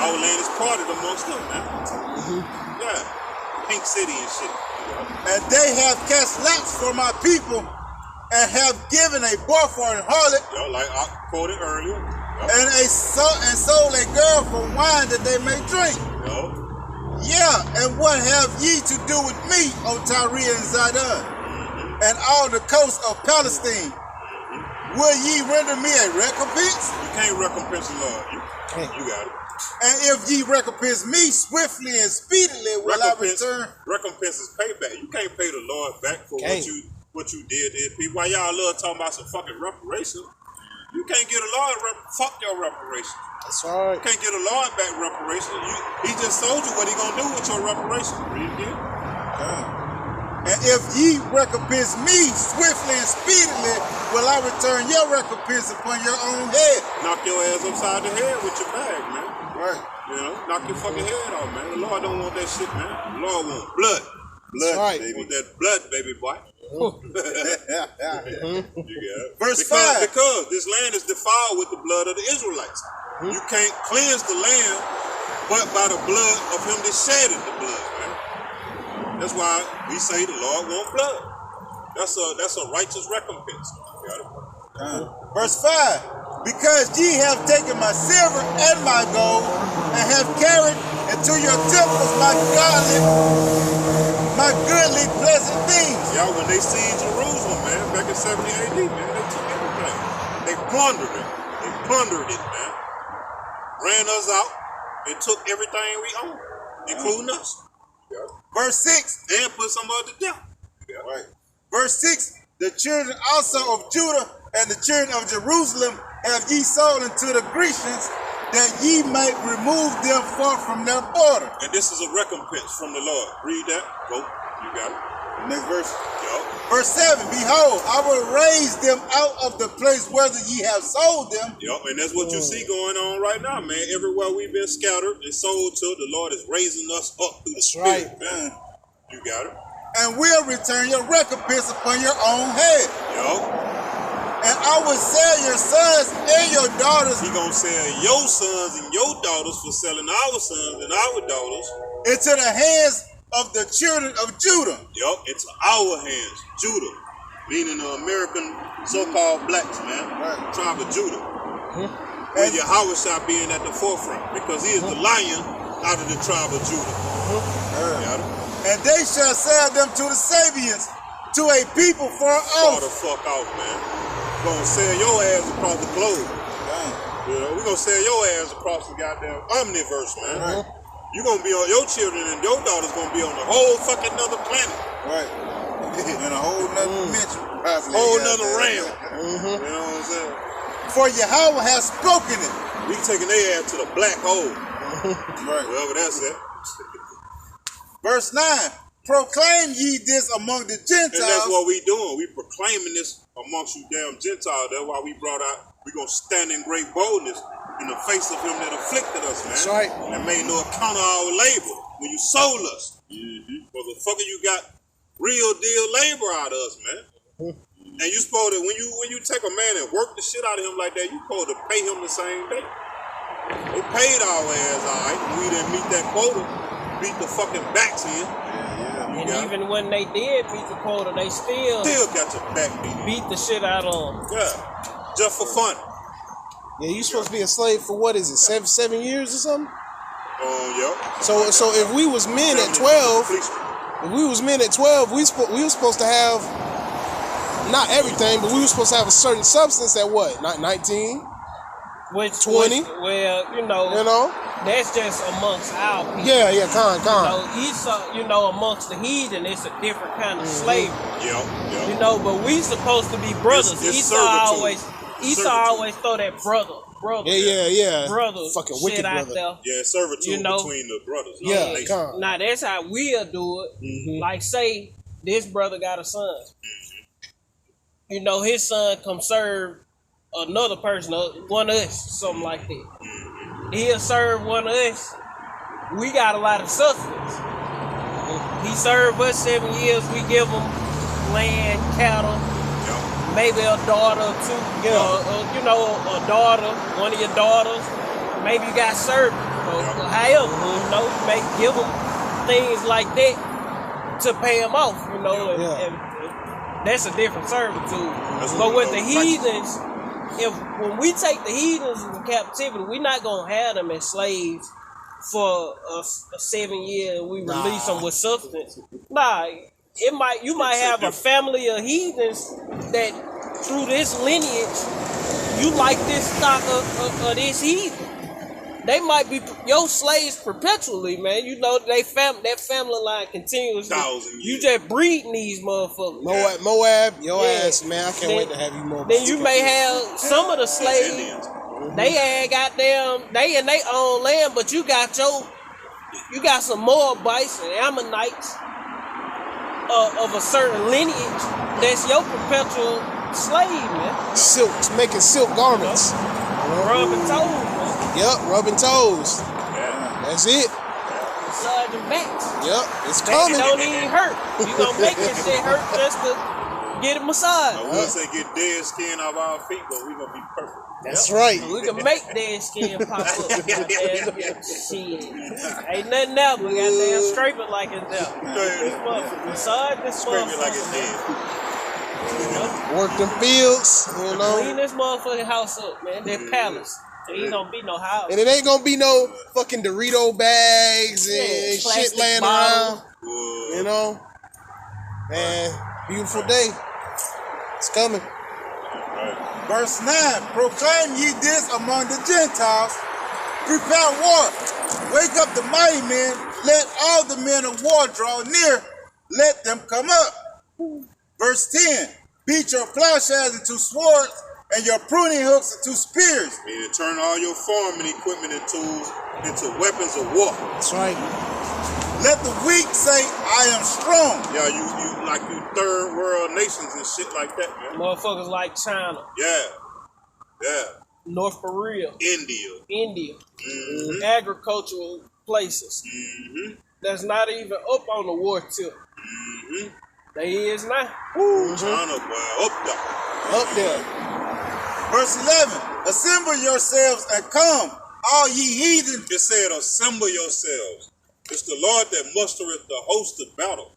Our land is parted amongst them, man. Yeah. Pink City and shit. And they have cast lots for my people and have given a boy for an harlot Yo, like I quoted earlier. and sold a girl for wine that they may drink. Yo. Yeah, and what have ye to do with me, O Tyre and Zidon, and all the coast of Palestine? Will ye render me a recompense? You can't recompense the Lord. You got it. And if ye recompense me swiftly and speedily, will I return? Recompense is payback. You can't pay the Lord back for what you did to his people. Why y'all love talking about some fucking reparations? You can't get a Lord fuck your reparations. That's right. You can't get a Lord back reparations. He just told you what he gonna do with your reparations. Read again. And if ye recompense me swiftly and speedily, will I return your recompense upon your own head? Knock your ass upside the head with your bag, man. Right. You know, knock your fucking head off, man. The Lord don't want that shit, man. The Lord want blood. Blood, right. baby. Want that blood, baby boy. You got it. Verse 5. Because this land is defiled with the blood of the Israelites. You can't cleanse the land but by the blood of him that shedded the blood, man. That's why we say the Lord want blood. That's a righteous recompense. You got it? Verse 5. Because ye have taken my silver and my gold, and have carried into your temples my goodly pleasant things. Yeah, when they sieged Jerusalem, man, back in 70 AD, man, they took everything. They plundered it. They plundered it, man. Ran us out and took everything we owned, including us. Yeah. Verse 6. And put some of it down. Yeah. Right. Verse 6. The children also of Judah and the children of Jerusalem have ye sold unto the Grecians, that ye might remove them far from their border. And this is a recompense from the Lord. Read that. Go. You got it. Next verse. Yo. Verse 7. Behold, I will raise them out of the place whether ye have sold them. Yep, and that's what you see going on right now, man. Everywhere we've been scattered and sold to, the Lord is raising us up through the Spirit, man. You got it. And will return your recompense upon your own head. Yo. And I will sell your sons and your daughters He gonna sell your sons and your daughters for selling our sons and our daughters into the hands of the children of Judah. Yup, into our hands, Judah, meaning the American so-called blacks, man, tribe of Judah. With Yahweh shall being at the forefront, because he is the lion out of the tribe of Judah. Got it? And they shall sell them to the Sabians, to a people far Far the off. fuck out, man. Gonna sell your ass across the globe. You know, we gonna sell your ass across the goddamn omniverse, man. You gonna be on, your children and your daughters gonna be on a whole fucking other planet. Right. In a whole nother dimension. Probably. Whole nother realm. You know what I'm saying? For Yahweh has spoken it. We taking their ass to the black hole. Right. Wherever that's at. Verse 9. Proclaim ye this among the Gentiles. And that's what we doing. We proclaiming this amongst you damn Gentiles. That's why we gonna stand in great boldness in the face of him that afflicted us, man. That's right. And made no account of our labor when you sold us. Motherfucker, you got real deal labor out of us, man. And you supposed to, when you take a man and work the shit out of him like that, you supposed to pay him the same day. They paid our ass all right. We didn't meet that quota. Beat the fucking backs in. And even when they did beat the quota, they still got your back beat the shit out of them. Yeah, just for fun. Yeah, you supposed to be a slave for what is it, 7 years or something? Yeah. So if we was men at 12, we were supposed to have not everything, but we were supposed to have a certain substance at what? Not 19? Which 20? Well, you know, that's just amongst our people. Yeah, con. You know, amongst the heathen, it's a different kind of slavery. Yeah. You know, but we supposed to be brothers. It's Esau always throw that brother. Yeah. Brother, fucking wicked shit brother. out there. Yeah, servitude you know? between the brothers. Yeah, con. Now that's how we'll do it. Mm-hmm. Like say this brother got a son. You know, his son come serve another person, one of us, something like that. He'll serve one of us. We got a lot of substance. He served us 7 years. We give him land, cattle, maybe a daughter or two. You know, a daughter, one of your daughters. Maybe you got servant. However, you know, may give him things like that to pay him off. You know, and that's a different servitude. But with the heathens, when we take the heathens into captivity, we're not gonna have them as slaves for a 7 year and we release them with substance. Nah, you might have a family of heathens that through this lineage, you like this stock of this heathen. They might be your slaves perpetually, man. You know that family line continues. You just breeding these motherfuckers. Moab, your ass, man. I can't wait to have you more. Then you may have some of the slaves. They had goddamn, they in their own land, but you got some Moabites and Ammonites of a certain lineage that's your perpetual slave, man. Silks, making silk garments. Rubbing toes, man. Yep, rubbing toes. That's it. Sides and backs. Yep, it's coming. It don't even hurt. You gonna make this shit hurt just to get a massage. I would say get dead skin off our feet, but we gonna be perfect. That's right. We can make dead skin pop up. Shit. Ain't nothing else. We goddamn scrape it like it's there. This motherfucker. Massage this Scrape motherfucker. it like it's dead. Work them fields, you know. Clean this motherfucking house up, man. That palace. There ain't gonna be no house. And it ain't gonna be no fucking Dorito bags and shit laying around. You know? Man, beautiful day. It's coming. Verse 9, proclaim ye this among the Gentiles. Prepare war. Wake up the mighty men. Let all the men of war draw near. Let them come up. Verse 10, beat your plowshares into swords and your pruning hooks into spears. And turn all your farming equipment and tools into weapons of war. That's right. Let the weak say, I am strong. Yeah, you like you third world nations and shit like that, man. Motherfuckers like China. Yeah. North Korea. India. Mm-hmm. Agricultural places. Mm-hmm. That's not even up on the war tip. Mm-hmm. They is now. China, boy, Up there. Verse 11, assemble yourselves and come, all ye heathen. It said, assemble yourselves. It's the Lord that mustereth the host of battle.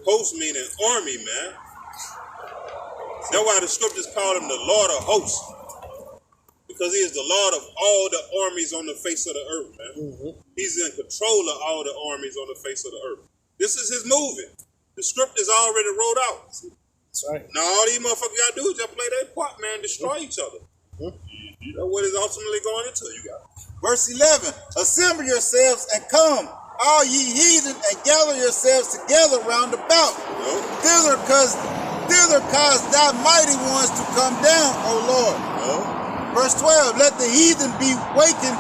Host meaning army, man. That's why the scriptures call him the Lord of hosts. Because he is the Lord of all the armies on the face of the earth, man. Mm-hmm. He's in control of all the armies on the face of the earth. This is his movement. The script is already wrote out. That's right. Now all these motherfuckers gotta do is just play their part, man, destroy each other. You know what is ultimately going into you got. Verse 11, assemble yourselves and come, all ye heathen, and gather yourselves together round about. Thither cause thy mighty ones to come down, O Lord. Verse 12, let the heathen be wakened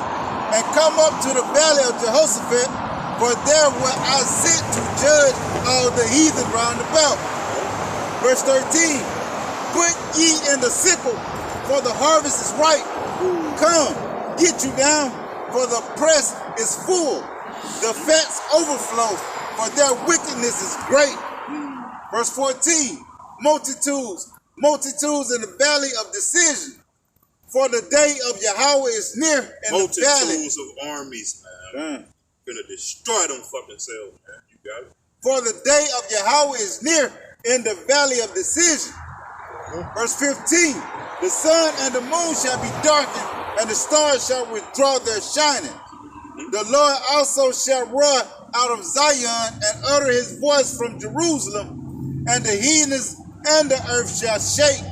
and come up to the valley of Jehoshaphat, for there will I sit to judge all the heathen round about. Verse 13, put ye in the sickle, for the harvest is ripe. Come, get you down, for the press is full. The fats overflow, for their wickedness is great. Verse 14, multitudes, multitudes in the valley of decision. For the day of Yahweh is near in the valley. Multitudes of armies, man. Gonna destroy them fucking selves, man. You got it. For the day of Yahweh is near in the valley of decision. Verse 15. The sun and the moon shall be darkened, and the stars shall withdraw their shining. The Lord also shall run out of Zion and utter his voice from Jerusalem, and the heathens and the earth shall shake.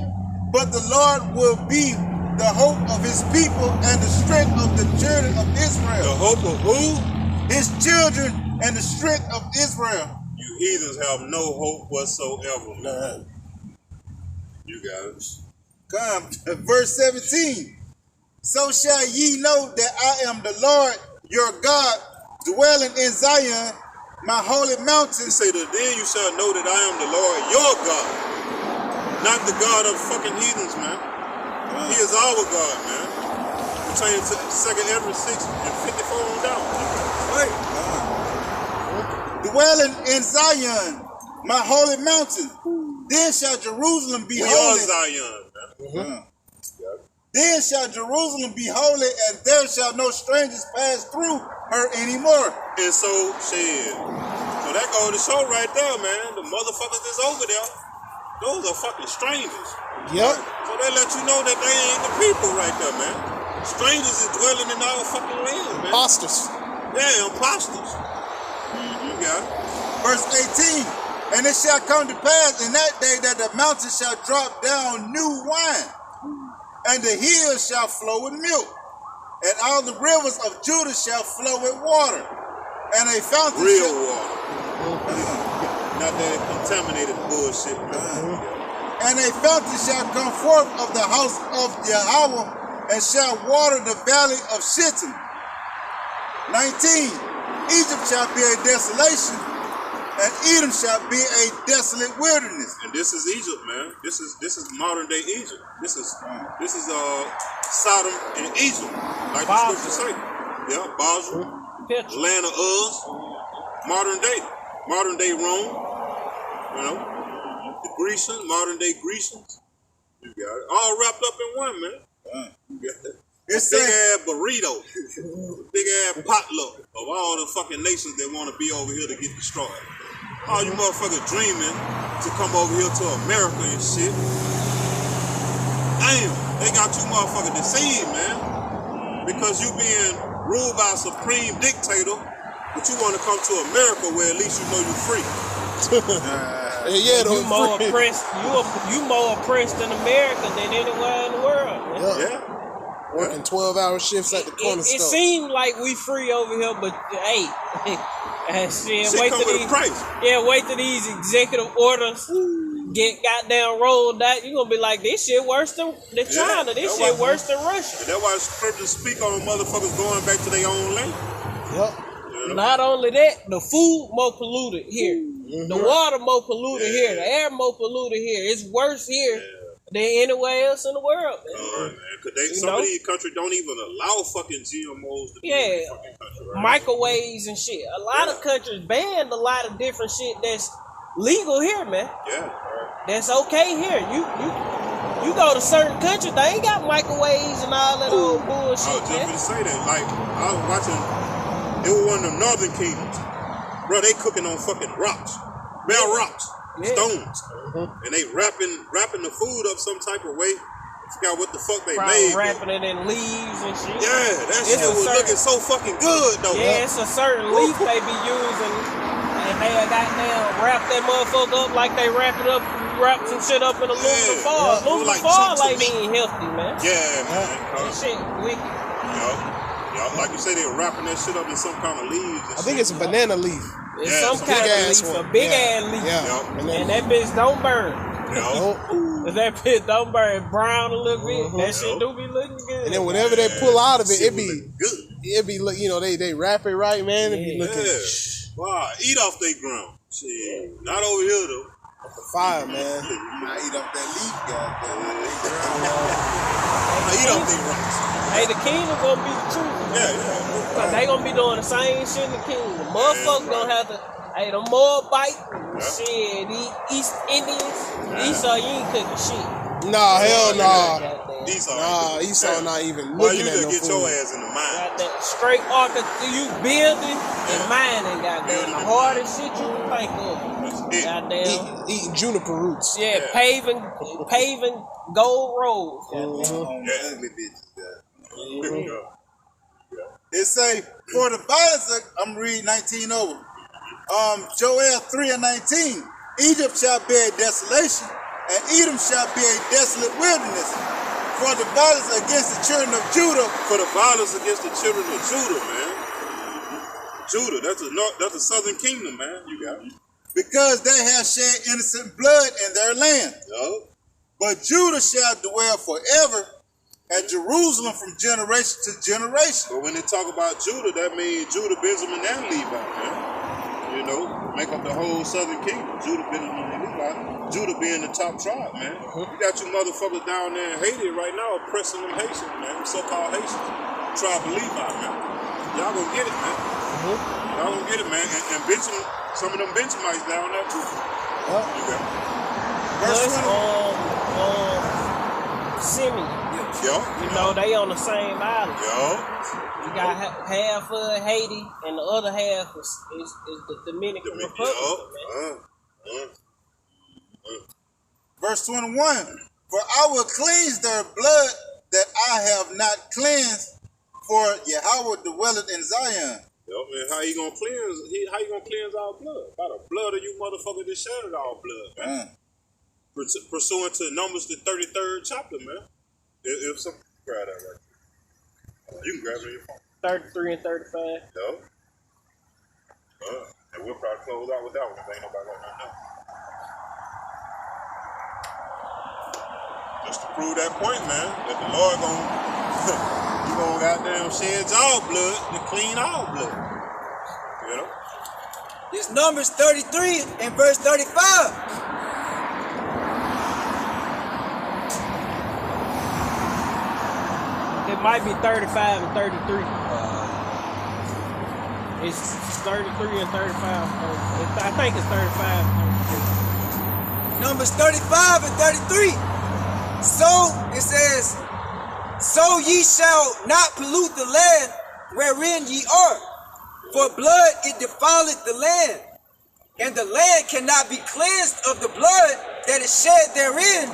But the Lord will be the hope of his people and the strength of the children of Israel. The hope of who? His children and the strength of Israel. You heathens have no hope whatsoever, man. You got it. Come, verse 17. So shall ye know that I am the Lord your God, dwelling in Zion, my holy mountain. He say that then you shall know that I am the Lord your God, not the God of fucking heathens, man. He is our God, man. Pertaining to 2 Ezra 6 and 54 on down. Right. Dwelling in Zion, my holy mountain. Then shall Jerusalem be holy. We are Zion, man. Then shall Jerusalem be holy, and there shall no strangers pass through her anymore. And so, shit. So that goes to show right there, man. The motherfuckers that's over there, those are fucking strangers. Yep. So they let you know that they ain't the people right there, man. Strangers is dwelling in our fucking land, man. Imposters. Yeah, imposters. You got it. Verse 18. And it shall come to pass in that day that the mountains shall drop down new wine, and the hills shall flow with milk, and all the rivers of Judah shall flow with water, and a fountain real water. Not that contaminated bullshit, man. And a fountain shall come forth of the house of Yahweh, and shall water the valley of Shittim. 19. Egypt shall be a desolation, and Edom shall be a desolate wilderness. And this is Egypt, man. This is modern day Egypt. This is Sodom and Egypt, like the scriptures say. Yeah, Basra, land of Uz, modern day Rome. You know, the Grecians, modern day Grecians. You got it. All wrapped up in one, man. You got it. It's big ass burrito, big ass potluck of all the fucking nations that want to be over here to get destroyed. All you motherfuckers dreaming to come over here to America and shit. Damn, they got you motherfuckers deceived, man. Because you being ruled by a supreme dictator, but you want to come to America where at least you know you're free. Yeah, you more oppressed. You more oppressed in America than anywhere in the world. Man. Yeah. Working 12-hour shifts at the corner store. It seemed like we free over here, but hey, shit, wait till these executive orders get goddamn rolled out. You gonna be like, this shit worse than China. This shit worse than Russia. That's why scriptures speak on motherfuckers going back to their own land. Yep. You know? Not only that, the food more polluted here. The water more polluted here. The air more polluted here. It's worse here than anywhere else in the world, man. Cause some of these countries don't even allow fucking GMOs to be in the fucking country, right? Microwaves and shit. A lot of countries banned a lot of different shit that's legal here, man. Yeah. That's okay here. You go to certain countries, they ain't got microwaves and all that old bullshit, I was just gonna say that. Like, I was watching, it was one of them northern kingdoms. Bro, they cooking on fucking rocks. Bare rocks. Stones. And they wrapping the food up some type of way. I forgot what the fuck they made. Wrapping it in leaves and shit. Yeah, that shit was looking so fucking good though. Yeah, it's a certain leaf they be using, and they goddamn wrap that motherfucker up like they wrap some shit up in aluminum foil. Aluminum foil ain't even healthy, man. Yeah, man. That shit wicked. Yeah, like you say, they were wrapping that shit up in some kind of leaves. I think it's a banana leaf. It's some kind of leaf, a big ass leaf. Yeah. And that bitch don't burn. Yeah. That bitch don't burn, brown a little bit. That shit do be looking good. And then whenever they pull out of it, it be good. You know, they wrap it right, man. It be looking. Wow, eat off they ground. Shit, not over here though. Fire, man. I eat up that leaf, goddamn. Eat off they rocks. Hey, the kingdom gonna be the truth. Yeah. Cause they gonna be doing the same shit in the kingdom. Motherfuckers gonna have to. Hey, the Moabite, shit, the East Indians, Esau, you ain't cooking shit. Nah, hell nah. Esau not even Boy, looking you at just no get food. your ass in the mind. Got that straight you building and mining, goddamn. The hardest shit you can think of. That's it. Goddamn. Eating juniper roots. Yeah, paving gold roads. Yeah, ugly bitches. It say, for the violence, I'm reading 19 over. Joel 3 and 19. Egypt shall be a desolation, and Edom shall be a desolate wilderness. For the violence against the children of Judah. For the violence against the children of Judah, man. Judah, that's the southern kingdom, man. You got it. Because they have shed innocent blood in their land. Yo. But Judah shall dwell forever, and Jerusalem from generation to generation. But when they talk about Judah, that means Judah, Benjamin, and Levi, man. You know, make up the whole southern kingdom. Judah, Benjamin, and Levi. Judah being the top tribe, man. You got you motherfuckers down there in Haiti right now oppressing them Haitians, man. Them so-called Haitians. Tribe of Levi, man. Y'all gonna get it, man. Y'all gonna get it, man. And Benjamin, some of them Benjamites down there too. You got it. Plus, Simeon. Yo. You know, they on the same island. Yo. You got half of Haiti, and the other half is the Dominican Republic, man. Verse 21. For I will cleanse their blood that I have not cleansed, for Yahweh dwelleth in Zion. Yo, man, how you gonna cleanse our blood? By the blood of you motherfuckers that shedded our blood, man. Pursuant to Numbers the 33rd chapter, man. If some grab that right there. You can grab it on your phone. 33 and 35. Yo. And we'll probably close out with that one if ain't nobody got nothing else. Just to prove that point, man, that the Lord you gonna goddamn shed our blood to clean our blood. You know? This Numbers 33 and verse 35. It might be 35 and 33. It's 33 and 35. I think it's 35 and 33. Numbers 35 and 33. So it says, so ye shall not pollute the land wherein ye are, for blood it defileth the land, and the land cannot be cleansed of the blood that is shed therein,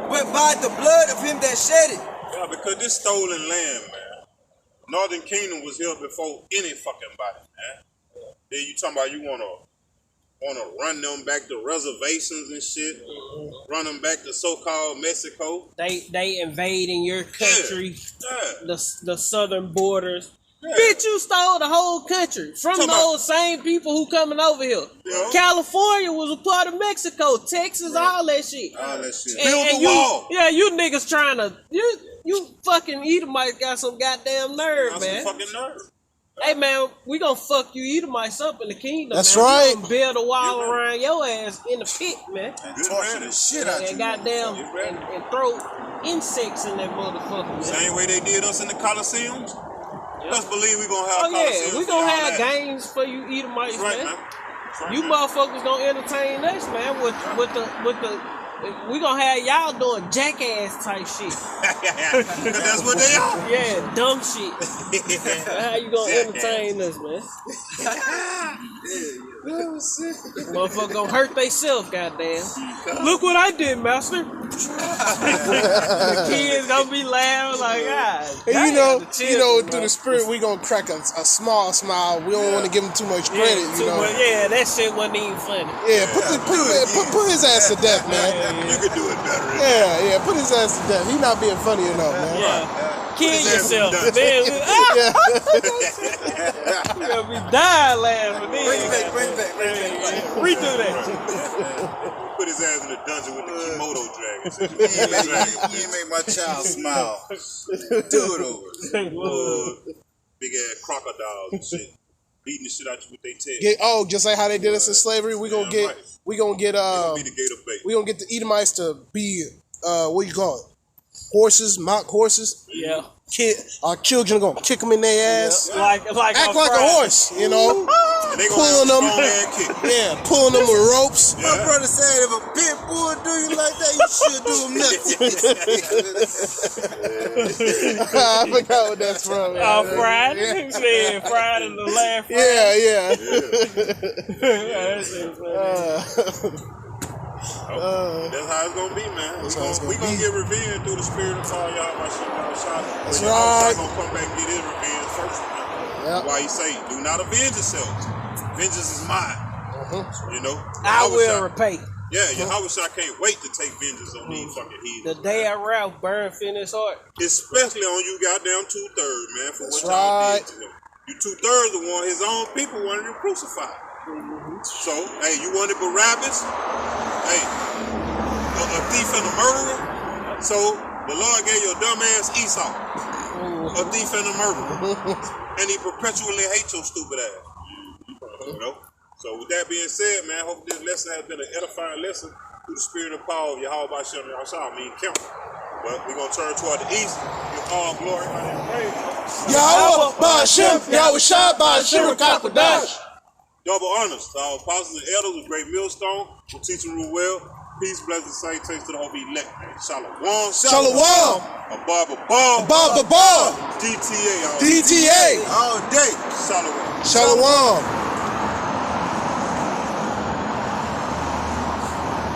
but by the blood of him that shed it. Yeah, because this stolen land, man. Northern Kingdom was here before any fucking body, man. Then you talking about you wanna run them back to reservations and shit, run them back to so-called Mexico. They invading your country, Yeah. the southern borders. Yeah. Bitch, you stole the whole country from Talking those same people who coming over here. Yeah. California was a part of Mexico, Texas, all that shit. All that shit. Build the you, wall. Yeah, you niggas trying to you fucking Edomites got some goddamn nerve, That's man. some fucking nerve. Hey man, we gonna fuck you Edomites up in the kingdom. That's man. right. We gonna build a wall around your ass in the pit, man. And torture the shit out And you. goddamn and throw insects in that motherfucker, man. Same way they did us in the Coliseums. Let's believe we gonna have Oh yeah, Coliseums we for gonna y'all have that. games for you Edomites, That's right, man. man. That's right, You man. motherfuckers gonna entertain us, man, with the we gonna have y'all doing jackass type shit. Because that's what they are. Yeah, dumb shit. How you gonna entertain us, man? Motherfucker gonna hurt theyself, goddamn. Look what I did, master. The kids gonna be laughing like, God. And you know, through bro. the spirit, we gonna crack a small smile. We don't want to give him too much credit, you know. Yeah, that shit wasn't even funny. Yeah, put his ass to death, man. You could do it better. Yeah, put his ass to death. He not being funny enough, man. Yeah. Kill yourself, done. man. Yeah. You gonna be dying laughing. Bring it back. Redo that. Put his ass in the dungeon with the Komodo dragon. You ain't make my child smile. Do it over. Big ass crocodiles and shit. Beating the shit out you with their tail. Just like how they did us in slavery, we gonna Damn get right. we gonna get Be the Gator bait. we gonna get the Edomites to be what you call it? horses, mock horses. Yeah. Our children are gonna kick them in their ass. Yeah. Like Act like a Friday. horse, you know. And they gonna Pulling have a them, strong hand kick. yeah, pulling them with ropes. My brother said if a pit bull do you like that, you should do him nothing. I forgot what that's from. Man. Oh, Friday? He said Friday the last Friday. Yeah. That's how it's gonna be, man. We gonna get revenge through the spirit of all y'all. My shit, y'all shot. That's Y'all right. gonna come back and get his revenge first, man. Yep. Why he say, do not avenge yourselves. Vengeance is mine. You know? I will Yahweh repay. Yeah, Yahweh can't wait to take vengeance on these fucking heathens. The day I Ralph burned Finney's heart. Especially on you goddamn 2/3, man, for That's what y'all right. did to him. You 2/3 the one his own people wanted him crucified. So, hey, you wanted Barabbas? Hey, a thief and a murderer? So, the Lord gave your dumb ass Esau, a thief and a murderer. And he perpetually hates your stupid ass. You know? So, with that being said, man, I hope this lesson has been an edifying lesson through the spirit of power of Yahweh Bashem Yahshua, Count. But we're going to turn toward the east, give all glory, honor, and praise. Yahweh Ba'Shem, Yahweh Shah Ba'Shem Kakadash. Double honors to our apostles and elders with great millstone, who teach and rule well. Peace, blessings, salutations to the whole elect. Shalom. Shalom. Above. Above the bar. DTA. DTA. All day. Shalom. Shalom.